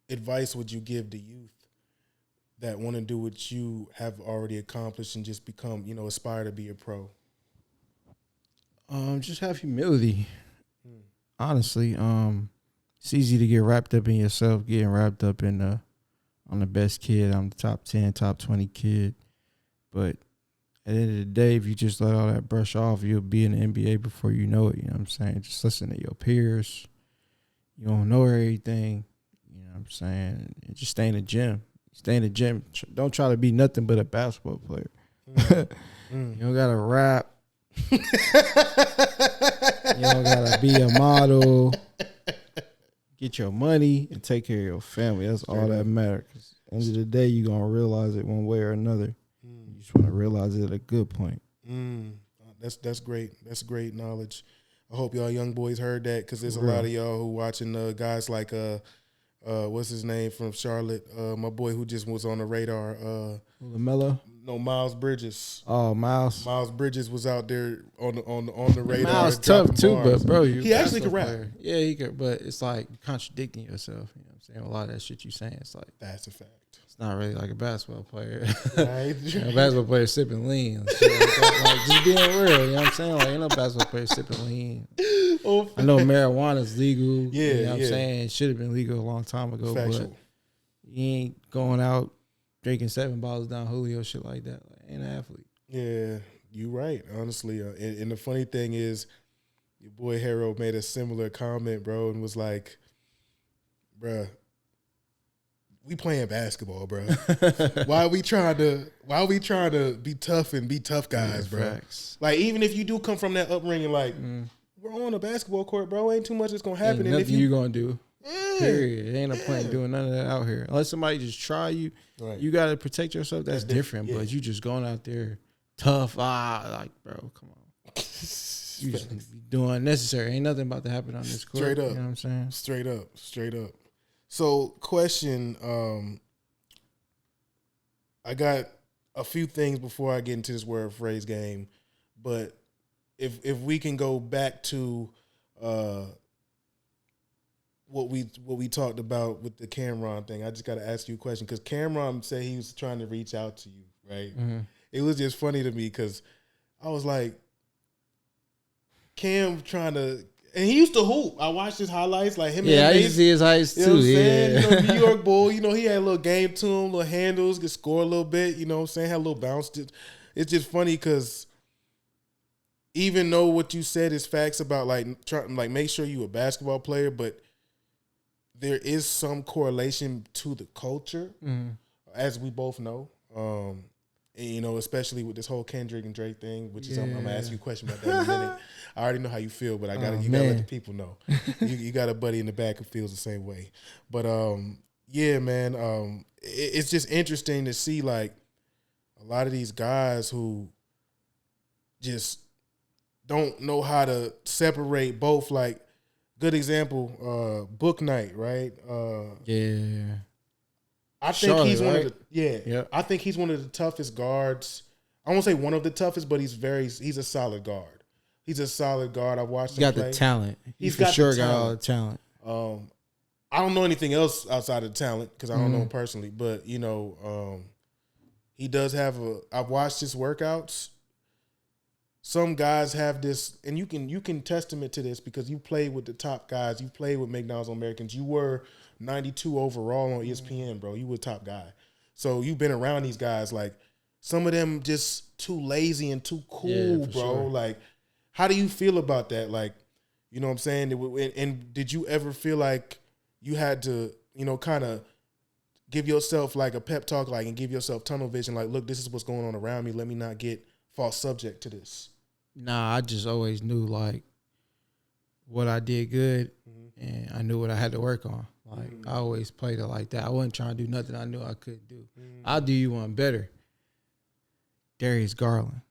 advice would you give to youth that want to do what you have already accomplished and just become, aspire to be a pro? Just have humility. Honestly, it's easy to get wrapped up in yourself, getting wrapped up in I'm the best kid, I'm the top 10, top 20 kid. But at the end of the day, if you just let all that brush off, you'll be in the NBA before you know it. You know what I'm saying? Just listen to your peers. You don't know everything. You know what I'm saying? And just stay in the gym. Stay in the gym. Don't try to be nothing but a basketball player. You don't got to rap. You don't got to be a model. Get your money and take care of your family. That's all that matters. Because at the end of the day, you're going to realize it one way or another. You just want to realize it at a good point. That's great. That's great knowledge. I hope y'all young boys heard that, because there's a lot of y'all who watching guys like what's his name from Charlotte? My boy who just was on the radar. LaMelo? No, Miles Bridges. Oh, Miles. Miles Bridges was out there on the radar. Miles tough too, but bro, he actually could rap. Yeah, he could, but it's like contradicting yourself. You know what I'm saying? A lot of that shit you saying, it's like, that's a fact. It's not really like a basketball player. Right. A basketball player sipping lean. Like just being real, you know what I'm saying? Like, ain't no basketball player sipping lean. I know marijuana's legal. Yeah, you know what I'm saying? It should have been legal a long time ago. Factual. But you ain't going out drinking 7 bottles down Julio, shit like that. Like, ain't an athlete. Yeah, you right, honestly. And the funny thing is, your boy Harold made a similar comment, bro, and was like, bruh, we playing basketball, bro. Why are we trying to be tough and be tough guys, bro? Facts. Like, even if you do come from that upbringing, like, we're on a basketball court, bro. Ain't too much that's gonna happen. Ain't nothing you gonna do. Yeah. Period. It ain't no point doing none of that out here. Unless somebody just try you, you gotta protect yourself. That's different. But you just going out there tough. Like, bro, come on. You just be doing unnecessary. Ain't nothing about to happen on this court. Straight up. You know what I'm saying? Straight up. So, question, I got a few things before I get into this word phrase game, but if we can go back to what we talked about with the Cameron thing, I just got to ask you a question because Cameron said he was trying to reach out to you, right? Mm-hmm. It was just funny to me because I was like, Cam trying to. And he used to hoop. I watched his highlights, like him. Yeah, I used to see his highlights too. You know what I'm saying? New York Bull. He had a little game to him, little handles, could score a little bit. You know what I'm saying? Had a little bounce. It's just funny because even though what you said is facts about make sure you a basketball player, but there is some correlation to the culture, as we both know. And, especially with this whole Kendrick and Drake thing, which is I'm gonna ask you a question about that in a minute. I already know how you feel, but you gotta let the people know. you got a buddy in the back who feels the same way. But yeah, man, it's just interesting to see like a lot of these guys who just don't know how to separate both. Like, good example, Book Night, right? I think Charlotte, he's one right? of the I think he's one of the toughest guards. I won't say one of the toughest, but he's a solid guard. He's a solid guard. I watched him play. The talent. He's for got sure the got talent. all the talent. I don't know anything else outside of the talent because I don't know him personally, but he does have I've watched his workouts. Some guys have this, and you can testament to this because you played with the top guys. You played with McDonald's All-Americans. You were 92 overall on ESPN, bro. You were a top guy. So you've been around these guys. Like, some of them just too lazy and too cool, bro. Sure. Like, how do you feel about that? Like, you know what I'm saying? And did you ever feel like you had to, kind of give yourself like a pep talk, like, and give yourself tunnel vision? Like, look, this is what's going on around me. Let me not get false subject to this. Nah, I just always knew like what I did good, and I knew what I had to work on. Like, I always played it like that. I wasn't trying to do nothing I knew I couldn't do. I'll do you one better. Darius Garland.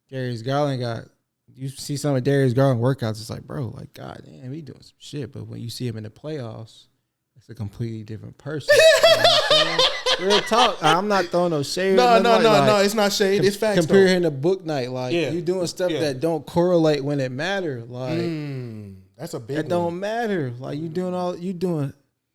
Darius Garland you see some of Darius Garland workouts, it's like, bro, like, God damn, he doing some shit. But when you see him in the playoffs, it's a completely different person. You know what I'm saying? Real talk. I'm not throwing no shade. No, it's not shade. It's facts. Compare him to Book Night. Like, you doing stuff that don't correlate when it matter. Like, that's a big that one. don't matter. Like, you doing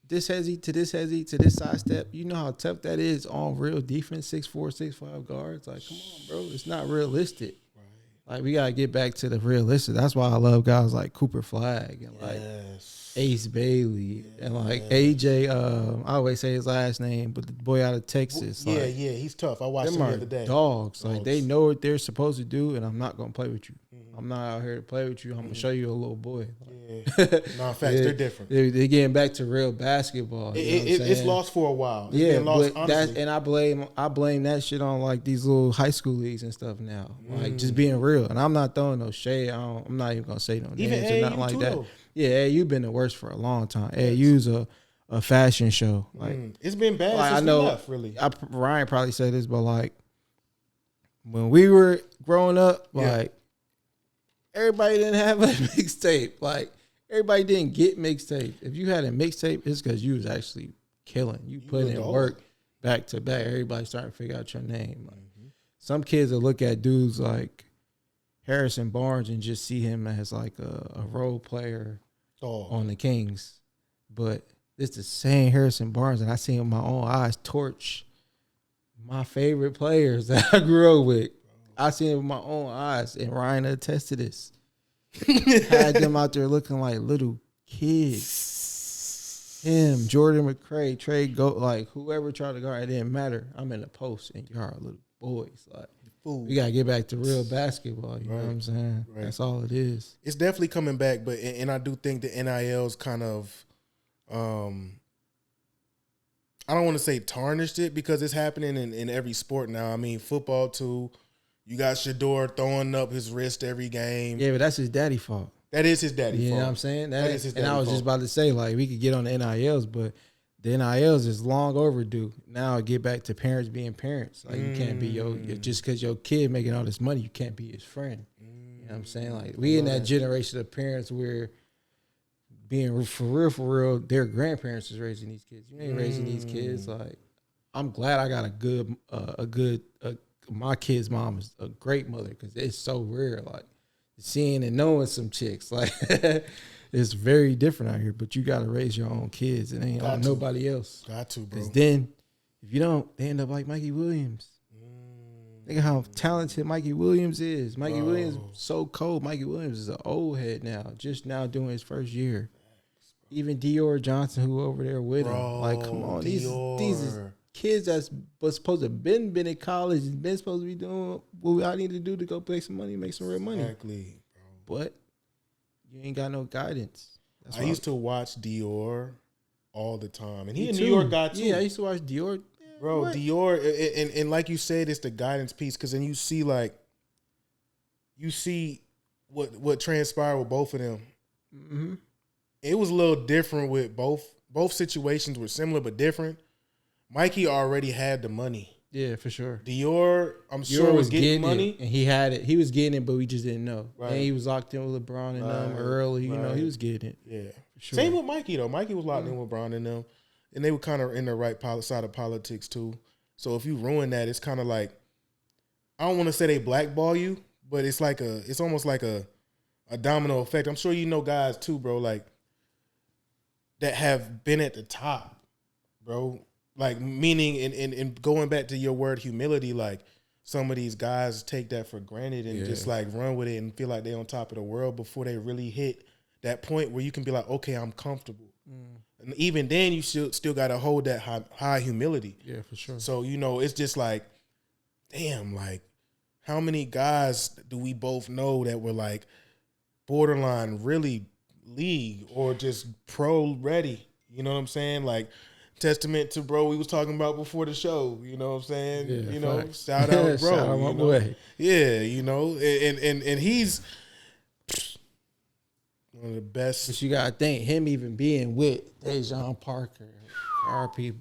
this heavy to this heavy to this side step. You know how tough that is on real defense, 6'4", 6'5" guards. Like, come on, bro. It's not realistic. Right. Like, we gotta get back to the realistic. That's why I love guys like Cooper Flagg and like Ace Bailey and like AJ. I always say his last name, but the boy out of Texas. Yeah, like, he's tough. I watched him the other day. Dogs. Like, they know what they're supposed to do, and I'm not gonna play with you. I'm not out here to play with you. I'm gonna show you a little boy. No, facts. They're different. They're getting back to real basketball. It's lost for a while. It's been lost, honestly. And I blame that shit on like these little high school leagues and stuff now. Like, just being real. And I'm not throwing no shade. I'm not even gonna say no names or nothing like that. Though. Yeah, you've been the worst for a long time. You's a fashion show. Like, it's been bad like, since we left, really. Ryan probably said this, but like when we were growing up, like everybody didn't have a mixtape. Like, everybody didn't get mixtape. If you had a mixtape, it's because you was actually killing. You put in work back to back. Everybody starting to figure out your name. Like, some kids will look at dudes like Harrison Barnes and just see him as like a role player on the Kings. But it's the same Harrison Barnes, and I see him with my own eyes torch my favorite players that I grew up with. I seen it with my own eyes, and Ryan attested to this. Had them out there looking like little kids. Him, Jordan McCray, Trey Goat, like whoever tried to guard, it didn't matter. I'm in the post and y'all are little boys. Like we gotta get back to real basketball. You know what I'm saying? Right. That's all it is. It's definitely coming back, but and I do think the NIL's kind of, I don't want to say tarnished it because it's happening in every sport now. I mean, football too. You got Shador throwing up his wrist every game. Yeah, but that's his daddy fault. That is his daddy fault. You know what I'm saying? That is his daddy fault. And I was just about to say, like, we could get on the NILs, but the NILs is long overdue. Now get back to parents being parents. Like, you can't be just because your kid making all this money, you can't be his friend. You know what I'm saying? Like, we in that generation of parents where being for real, their grandparents is raising these kids. You ain't raising these kids. Like, I'm glad I got my kid's mom is a great mother because it's so rare. Like, seeing and knowing some chicks, like it's very different out here. But you got to raise your own kids. It ain't on nobody else. Got to, bro. Because then, if you don't, they end up like Mikey Williams. Think of how talented Mikey Williams is. Mikey Williams so cold. Mikey Williams is an old head now, just now doing his first year. Even Dior Johnson, who over there with him, like, come on, these is kids that's was supposed to have been in college and been supposed to be doing what I need to do to go make some money, make some real money. Exactly, bro. But you ain't got no guidance. I used to watch Dior all the time, and he a New York guy too. Yeah, I used to watch Dior. Bro, what? Dior, and like you said, it's the guidance piece because then you see what transpired with both of them. Mm-hmm. It was a little different with both situations were similar but different. Mikey already had the money. Yeah, for sure. Dior, I'm sure was getting money. And he had it. He was getting it, but we just didn't know. Right. And he was locked in with LeBron and them early. You know, he was getting it. Yeah. For sure. Same with Mikey, though. Mikey was locked in with LeBron and them. And they were kind of in the right side of politics, too. So if you ruin that, it's kind of like, I don't want to say they blackball you, but it's almost like a domino effect. I'm sure you know guys, too, bro, like, that have been at the top, bro. Like, meaning, in going back to your word humility, like, some of these guys take that for granted and just, like, run with it and feel like they're on top of the world before they really hit that point where you can be like, okay, I'm comfortable. And even then, you still got to hold that high humility. Yeah, for sure. So, you know, it's just like, damn, like, how many guys do we both know that were, like, borderline really league or just pro ready? You know what I'm saying? Like, testament to bro we was talking about before the show, you know what I'm saying? Yeah, you know, facts. Shout out bro. Shout out my boy. Yeah, you know, and he's one of the best. But you gotta think him even being with Dejon Parker, RP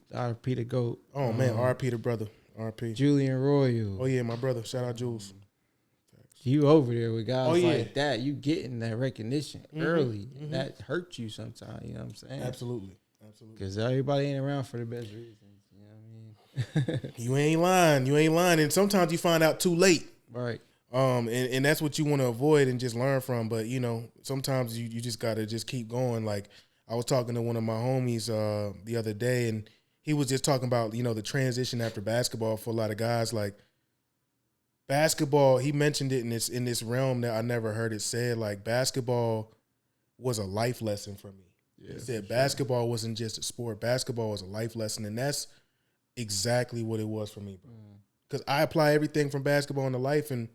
the GOAT. Oh man, RP the brother. RP. Julian Royal. Oh yeah, my brother. Shout out Jules. You over there with guys like that, you getting that recognition early. And that hurts you sometimes, you know what I'm saying? Absolutely. Because everybody ain't around for the best reasons. You know what I mean? You ain't lying. And sometimes you find out too late. Right. And that's what you want to avoid and just learn from. But, you know, sometimes you just got to just keep going. Like, I was talking to one of my homies the other day, and he was just talking about, you know, the transition after basketball for a lot of guys. Like, basketball, he mentioned it in this realm that I never heard it said. Like, basketball was a life lesson for me. Yeah, he said basketball wasn't just a sport. Basketball was a life lesson, and that's exactly what it was for me, bro. Because I apply everything from basketball into life, and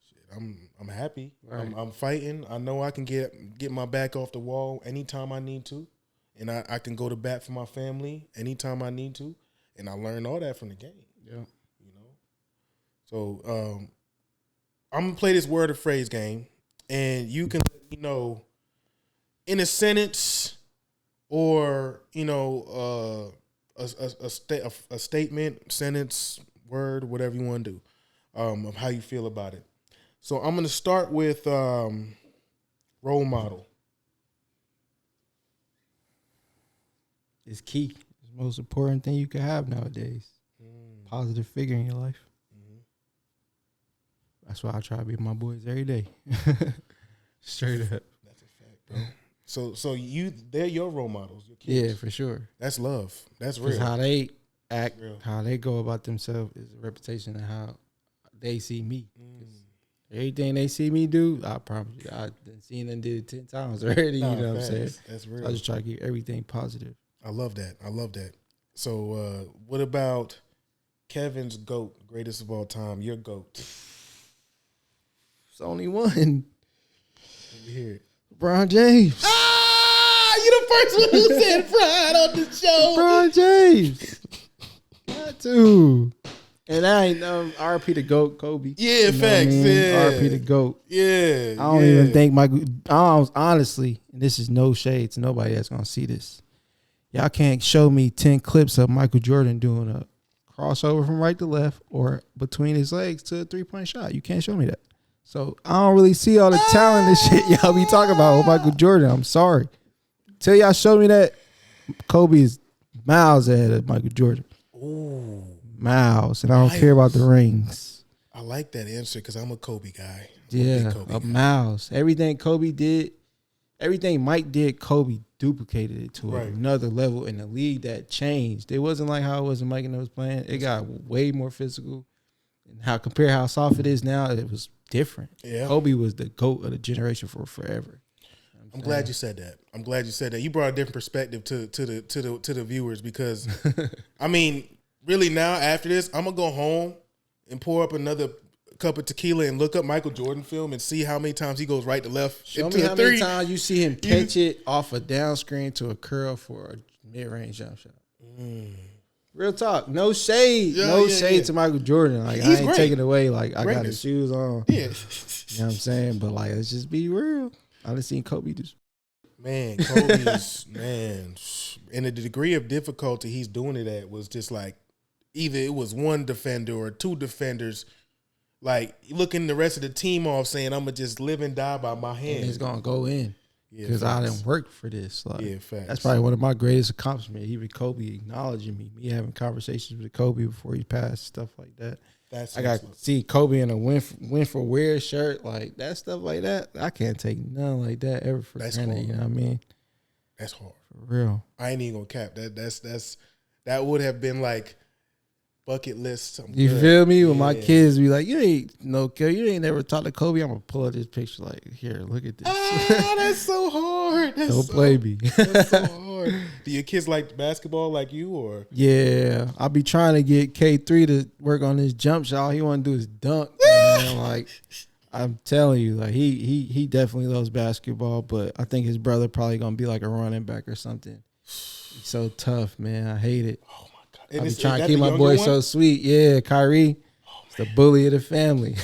shit, I'm happy. Right. I'm fighting. I know I can get my back off the wall anytime I need to, and I can go to bat for my family anytime I need to, and I learned all that from the game. Yeah, you know. So I'm gonna play this word or phrase game, and you can let me know in a sentence or, you know, a statement, sentence, word, whatever you want to do, of how you feel about it. So I'm going to start with role model. It's key. It's the most important thing you can have nowadays. Positive figure in your life. That's why I try to be with my boys every day. Straight up. That's a fact, bro. So they're your role models, your kids. Yeah, for sure. That's love. That's real. How they act, how they go about themselves is a reputation of how they see me. Everything they see me do, I promise you, I've seen them did it 10 times already. Nah, you know what I'm saying? That's real. So I just try to keep everything positive. I love that. So what about Kevin's GOAT, greatest of all time? Your GOAT. It's only one. Let me hear it. LeBron James. You the first one who said pride on the show. LeBron James. Got to. And I ain't RP the GOAT, Kobe. Yeah, you know facts. I mean? Yeah. RP the GOAT. Yeah. I don't even think honestly, and this is no shade to nobody that's gonna see this. Y'all can't show me 10 clips of Michael Jordan doing a crossover from right to left or between his legs to a 3-point shot. You can't show me that. So I don't really see all the talent and shit y'all be talking about with Michael Jordan. I'm sorry. Till y'all show me that, Kobe is miles ahead of Michael Jordan. Ooh. Miles. And I don't care about the rings. I like that answer because I'm a Kobe guy. Miles. Everything Kobe did, everything Mike did, Kobe duplicated it to another level in the league that changed. It wasn't like how it was when Mike and I was playing. It got way more physical. And compare how soft it is now, it was different. Yeah. Kobe was the GOAT of the generation for forever. I'm glad you said that. You brought a different perspective to the viewers because I mean, really now after this, I'm gonna go home and pour up another cup of tequila and look up Michael Jordan film and see how many times he goes right to left. Show me how many times you see him catch it off a down screen to a curl for a mid-range jump shot. Real talk. No shade. Shade to Michael Jordan. Like, I ain't taking away. Like, I got his shoes on. Yeah. You know what I'm saying? But, like, let's just be real. I done seen Kobe do. Man, Kobe's, man. And the degree of difficulty he's doing it at was just like, either it was one defender or two defenders, like looking the rest of the team off saying, I'm going to just live and die by my hand. And it's going to go in. Because I didn't work for this. Like, facts. That's probably one of my greatest accomplishments. Even Kobe acknowledging me having conversations with Kobe before he passed, stuff like that. I got to see Kobe in a win for wear shirt, like that stuff like that. I can't take nothing like that ever for granted. Hard. You know what I mean? That's hard. For real. I ain't even gonna cap. That would have been like bucket list. You feel me? When my kids be like, you ain't never talked to Kobe. I'm gonna pull up this picture like, here, look at this. That's so hard. Don't play me. That's so hard. Do your kids like basketball like you or? Yeah, I'll be trying to get K3 to work on his jump shot. All he want to do is dunk. Man. Like, I'm telling you, like he definitely loves basketball, but I think his brother probably gonna be like a running back or something. He's so tough, man. I hate it. Oh my God. I be trying to keep my boy so sweet. Yeah, Kyrie. It's the bully of the family.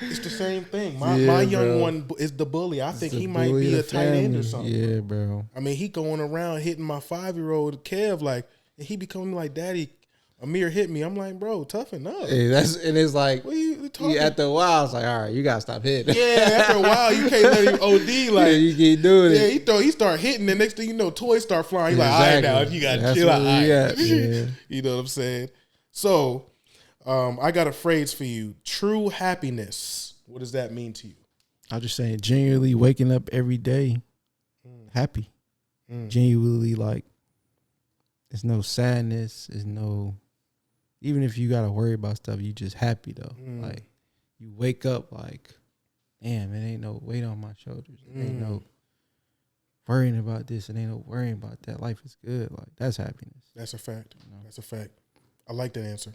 It's the same thing. My young one is the bully. I think he might be a tight end or something. Yeah, bro. I mean, he going around hitting my 5-year-old Kev like, and he becoming like, Daddy, Amir hit me. I'm like, bro, toughen up. Hey, and it's like, what are you talking? After a while, it's like, all right, you gotta stop hitting. Yeah, after a while, you can't let him OD. Like, you keep doing it. Yeah, he start hitting. The next thing you know, toys start flying. He's like, all right, now you gotta chill out. Yeah. You know what I'm saying? So, I got a phrase for you. True happiness. What does that mean to you? I'm just saying, genuinely waking up every day happy. Genuinely, like, there's no sadness. There's no, even if you got to worry about stuff, you just happy, though. Like, you wake up like, damn, it ain't no weight on my shoulders. It ain't no worrying about this. It ain't no worrying about that. Life is good. Like, that's happiness. That's a fact. You know? That's a fact. I like that answer.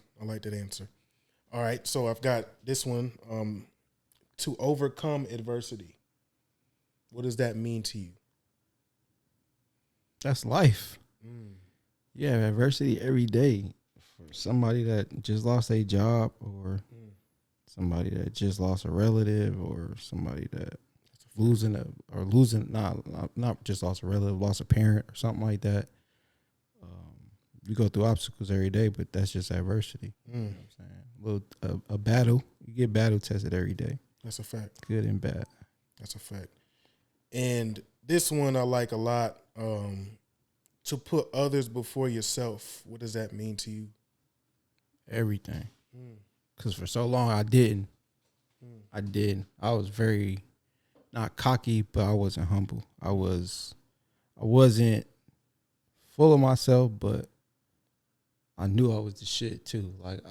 All right, so I've got this one. To overcome adversity. What does that mean to you? That's life. You have adversity every day. For somebody that just lost a job or somebody that just lost a relative or somebody that not just lost a relative, lost a parent or something like that. You go through obstacles every day, but that's just adversity. You know what I'm saying? A battle. You get battle tested every day. That's a fact. Good and bad. That's a fact. And this one I like a lot. To put others before yourself. What does that mean to you? Everything. Because for so long I didn't. I did. I was very not cocky, but I wasn't humble. I wasn't full of myself, but I knew I was the shit too. Like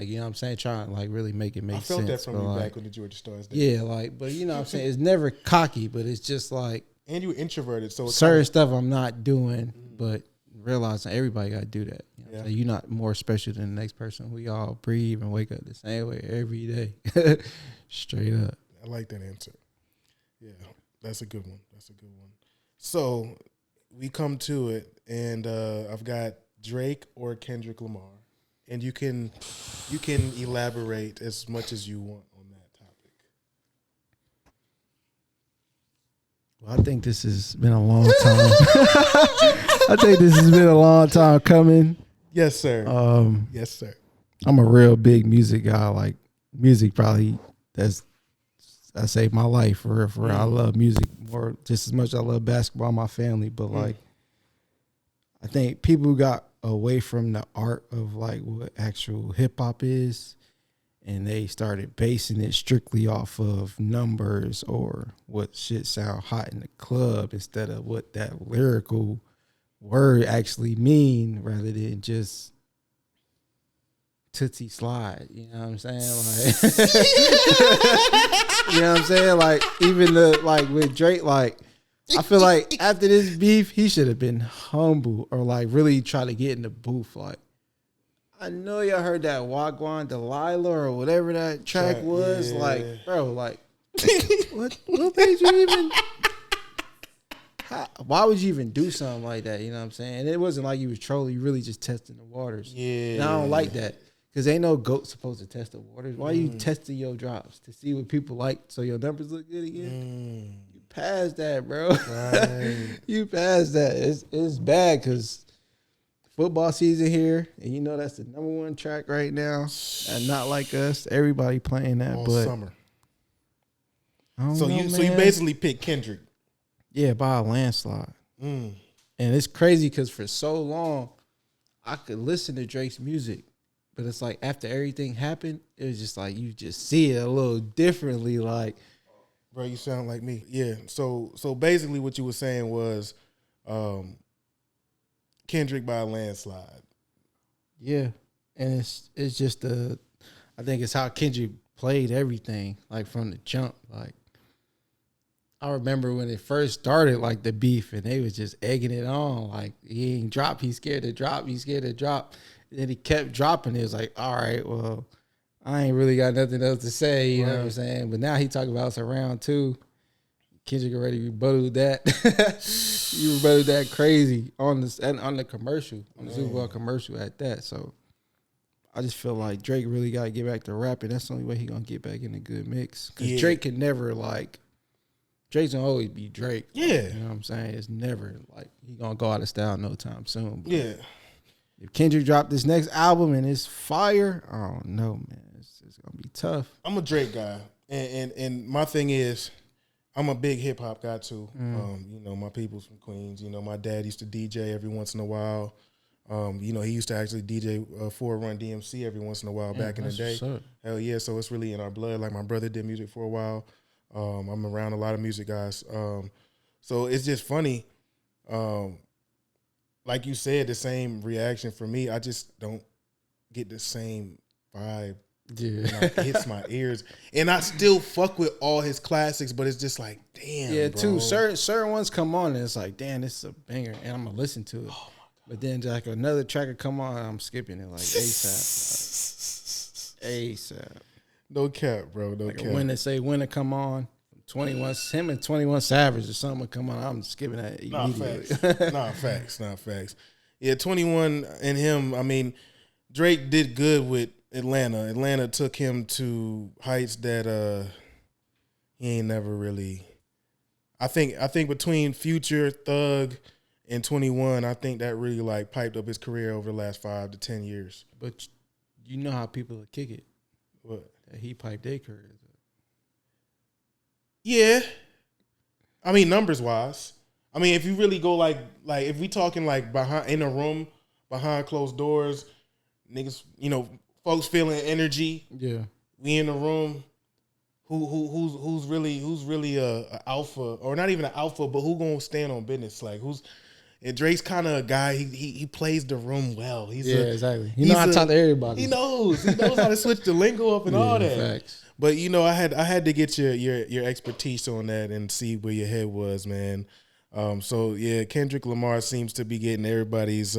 you know what I'm saying, trying to like really make it make sense. I felt that from you like, back when the Georgia Stars did. Yeah, like, but you know what I'm saying, it's never cocky, but it's just like, and you introverted, so it's certain stuff I'm not doing, but realizing everybody got to do that. You know, so you're not more special than the next person. We all breathe and wake up the same way every day. Straight up. I like that answer. Yeah, that's a good one. So we come to it, and I've got Drake or Kendrick Lamar, and you can elaborate as much as you want on that topic. Well, I think this has been a long time. I think this has been a long time coming. Yes, sir. Yes, sir. I'm a real big music guy. Like music, probably I say my life for real. I love music more, just as much as I love basketball, my family. But like, I think people got away from the art of like what actual hip hop is, and they started basing it strictly off of numbers or what shit sound hot in the club instead of what that lyrical word actually mean, rather than just Tootsie Slide. You know what I'm saying? Like, you know what I'm saying? Like, even like with Drake, like, I feel like after this beef, he should have been humble or like really try to get in the booth. Like, I know y'all heard that Wagwan Delilah or whatever that track was. Yeah. Like, bro, like, what made you even? Why would you even do something like that? You know what I'm saying? And it wasn't like you was trolling. You really just testing the waters. Yeah. And I don't like that. Because ain't no goat supposed to test the waters. Why are you testing your drops? To see what people like so your numbers look good again? You passed that, bro. Right. You passed that. It's bad because football season here, and you know that's the number one track right now. And not like us. Everybody playing that. All summer. So you basically picked Kendrick. Yeah, by a landslide. And it's crazy because for so long, I could listen to Drake's music. But it's like after everything happened, it was just like you just see it a little differently. Like, bro, you sound like me. Yeah. So basically, what you were saying was, Kendrick by a landslide. Yeah, and it's just I think it's how Kendrick played everything, like from the jump. Like, I remember when it first started, like the beef, and they was just egging it on. Like, he ain't drop, he's scared to drop, And then he kept dropping. It was like, all right, well, I ain't really got nothing else to say. You know what I'm saying? But now he talking about it's around two. Kendrick already rebutted that. You rebutted that crazy on the commercial, on the Super Bowl commercial at that. So I just feel like Drake really got to get back to rapping. That's the only way he gonna get back in a good mix. Because Drake can never Drake's gonna always be Drake. Yeah, you know what I'm saying? It's never like he gonna go out of style no time soon. But yeah. If Kendrick dropped this next album and it's fire, I don't know, man. It's gonna be tough. I'm a Drake guy, and my thing is, I'm a big hip hop guy too. You know, my people's from Queens. You know, my dad used to DJ every once in a while. You know, he used to actually DJ for Run DMC every once in a while back in the day. Hell yeah! So it's really in our blood. Like my brother did music for a while. I'm around a lot of music guys. So it's just funny. Like you said, the same reaction for me. I just don't get the same vibe. Yeah, it hits my ears, and I still fuck with all his classics. But it's just like, damn. Yeah, bro. too. Certain ones come on, and it's like, damn, this is a banger, and I'm gonna listen to it. Oh my God. But then like another track will come on, and I'm skipping it like ASAP. ASAP. No cap, bro. No cap. When they say when it come on. 21, him and 21 Savage or something come on. I'm skipping that immediately. Not facts. Yeah, 21 and him. I mean, Drake did good with Atlanta. Atlanta took him to heights that he ain't never really. I think between Future, Thug, and 21, I think that really like piped up his career over the last 5 to 10 years. But you know how people kick it. What? That he piped their careers. Yeah, I mean numbers wise. I mean if you really go like if we talking like behind in a room behind closed doors, niggas, you know, folks feeling energy. Yeah, we in the room. Who's really a alpha, or not even an alpha, but who gonna stand on business? Like who's, And Drake's kind of a guy. He plays the room well. Exactly. You know how to talk to everybody. He knows how to switch the lingo up and all that. Facts. But I had to get your expertise on that and see where your head was, man. So yeah, Kendrick Lamar seems to be getting everybody's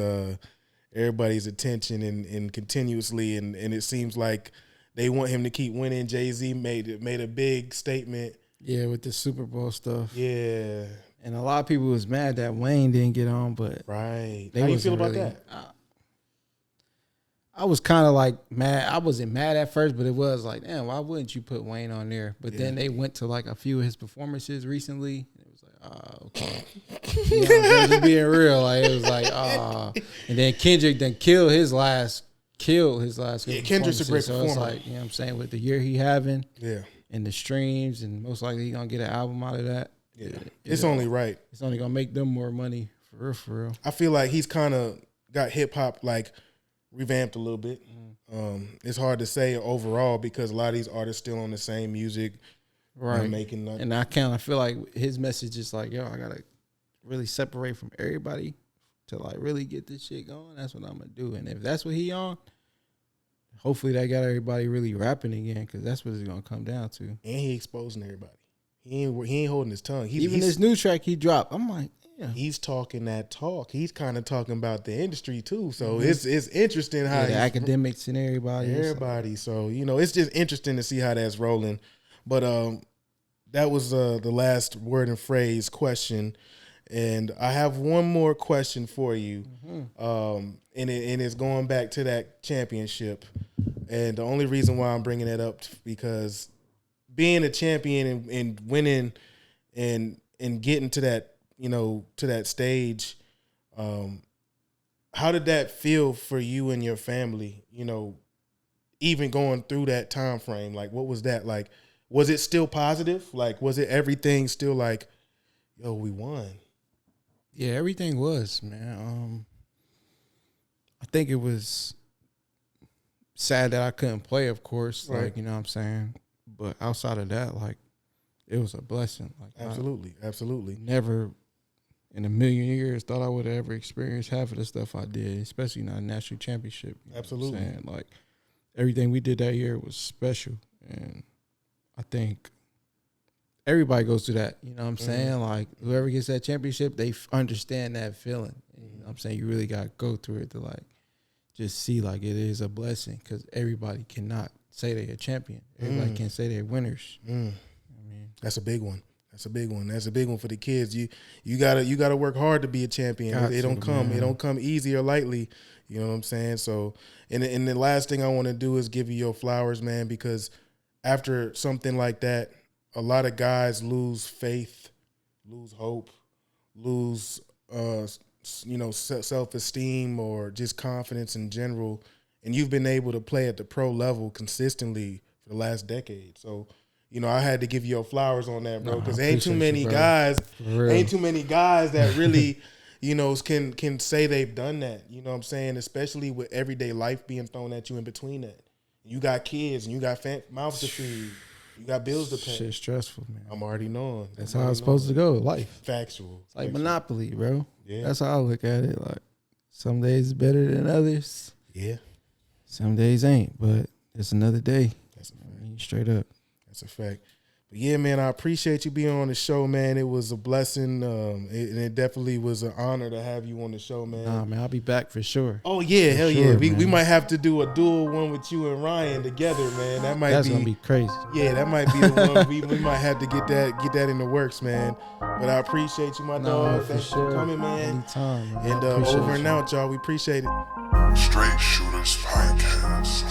attention and continuously, and it seems like they want him to keep winning. Jay-Z made a big statement. Yeah, with the Super Bowl stuff. Yeah. And a lot of people was mad that Wayne didn't get on, but right. How do you feel about that? I was kind of like mad. I wasn't mad at first, but it was like, damn, why wouldn't you put Wayne on there? But then they went to like a few of his performances recently. It was like, okay. Just being real. Like, it was like, and then Kendrick then killed his last Yeah, Kendrick's a great so performer. It's like, you know what I'm saying, with the year he having. Yeah. And the streams, and most likely he gonna get an album out of that. Yeah. It's only right. It's only gonna make them more money, for real. I feel like he's kind of got hip hop like revamped a little bit. It's hard to say overall because a lot of these artists still on the same music, right? Making nothing. And I kind of feel like his message is like, yo, I gotta really separate from everybody to like really get this shit going. That's what I'm gonna do. And if that's what he on, hopefully that got everybody really rapping again, because that's what it's gonna come down to. And he exposing everybody. He ain't holding his tongue. Even this new track he dropped, I'm like, yeah. He's talking that talk. He's kind of talking about the industry too. So it's interesting how the academics and everybody. So it's just interesting to see how that's rolling. But that was the last word and phrase question, and I have one more question for you. And it's going back to that championship. And the only reason why I'm bringing that up because being a champion and winning and getting to that, to that stage, how did that feel for you and your family? Even going through that time frame, like what was that like? Was it still positive? Like, was it everything still like, yo, we won? Yeah, everything was, man. I think it was sad that I couldn't play, of course, right. Like, you know what I'm saying? But outside of that, like, it was a blessing. Like, absolutely. Never in a million years thought I would have ever experienced half of the stuff I did, especially not a national championship. Absolutely. Like, everything we did that year was special. And I think everybody goes through that. You know what I'm saying? Like, whoever gets that championship, they understand that feeling. You know what I'm saying? You really got to go through it to, like, just see, like, it is a blessing, because everybody cannot say they're a champion. Everybody can't say they're winners. I mean, that's a big one. That's a big one for the kids. You gotta work hard to be a champion. It don't come easy or lightly. You know what I'm saying? So, and the last thing I want to do is give you your flowers, man, because after something like that, a lot of guys lose faith, lose hope, lose self-esteem or just confidence in general. And you've been able to play at the pro level consistently for the last decade. So, I had to give you your flowers on that, bro, because ain't too many guys that really, can say they've done that. You know what I'm saying? Especially with everyday life being thrown at you in between that. You got kids and you got mouths to feed. You got bills to pay. Shit's stressful, man. I'm already knowing. That's how it's supposed to go, life. Factual. It's like Monopoly, bro. Yeah. That's how I look at it. Like, some days better than others. Yeah. Some days ain't, but it's another day. That's a fact. Straight up. That's a fact. But yeah, man, I appreciate you being on the show, man. It was a blessing. And it definitely was an honor to have you on the show, man. Nah, man, I'll be back for sure. Oh yeah, hell sure, yeah. We might have to do a dual one with you and Ryan together, man. That's gonna be crazy. Yeah, that might be the one. we might have to get that in the works, man. But I appreciate you, my dog. Thanks for coming, man. Anytime, man. And over and out, y'all. We appreciate it. Straight Shooters Podcast.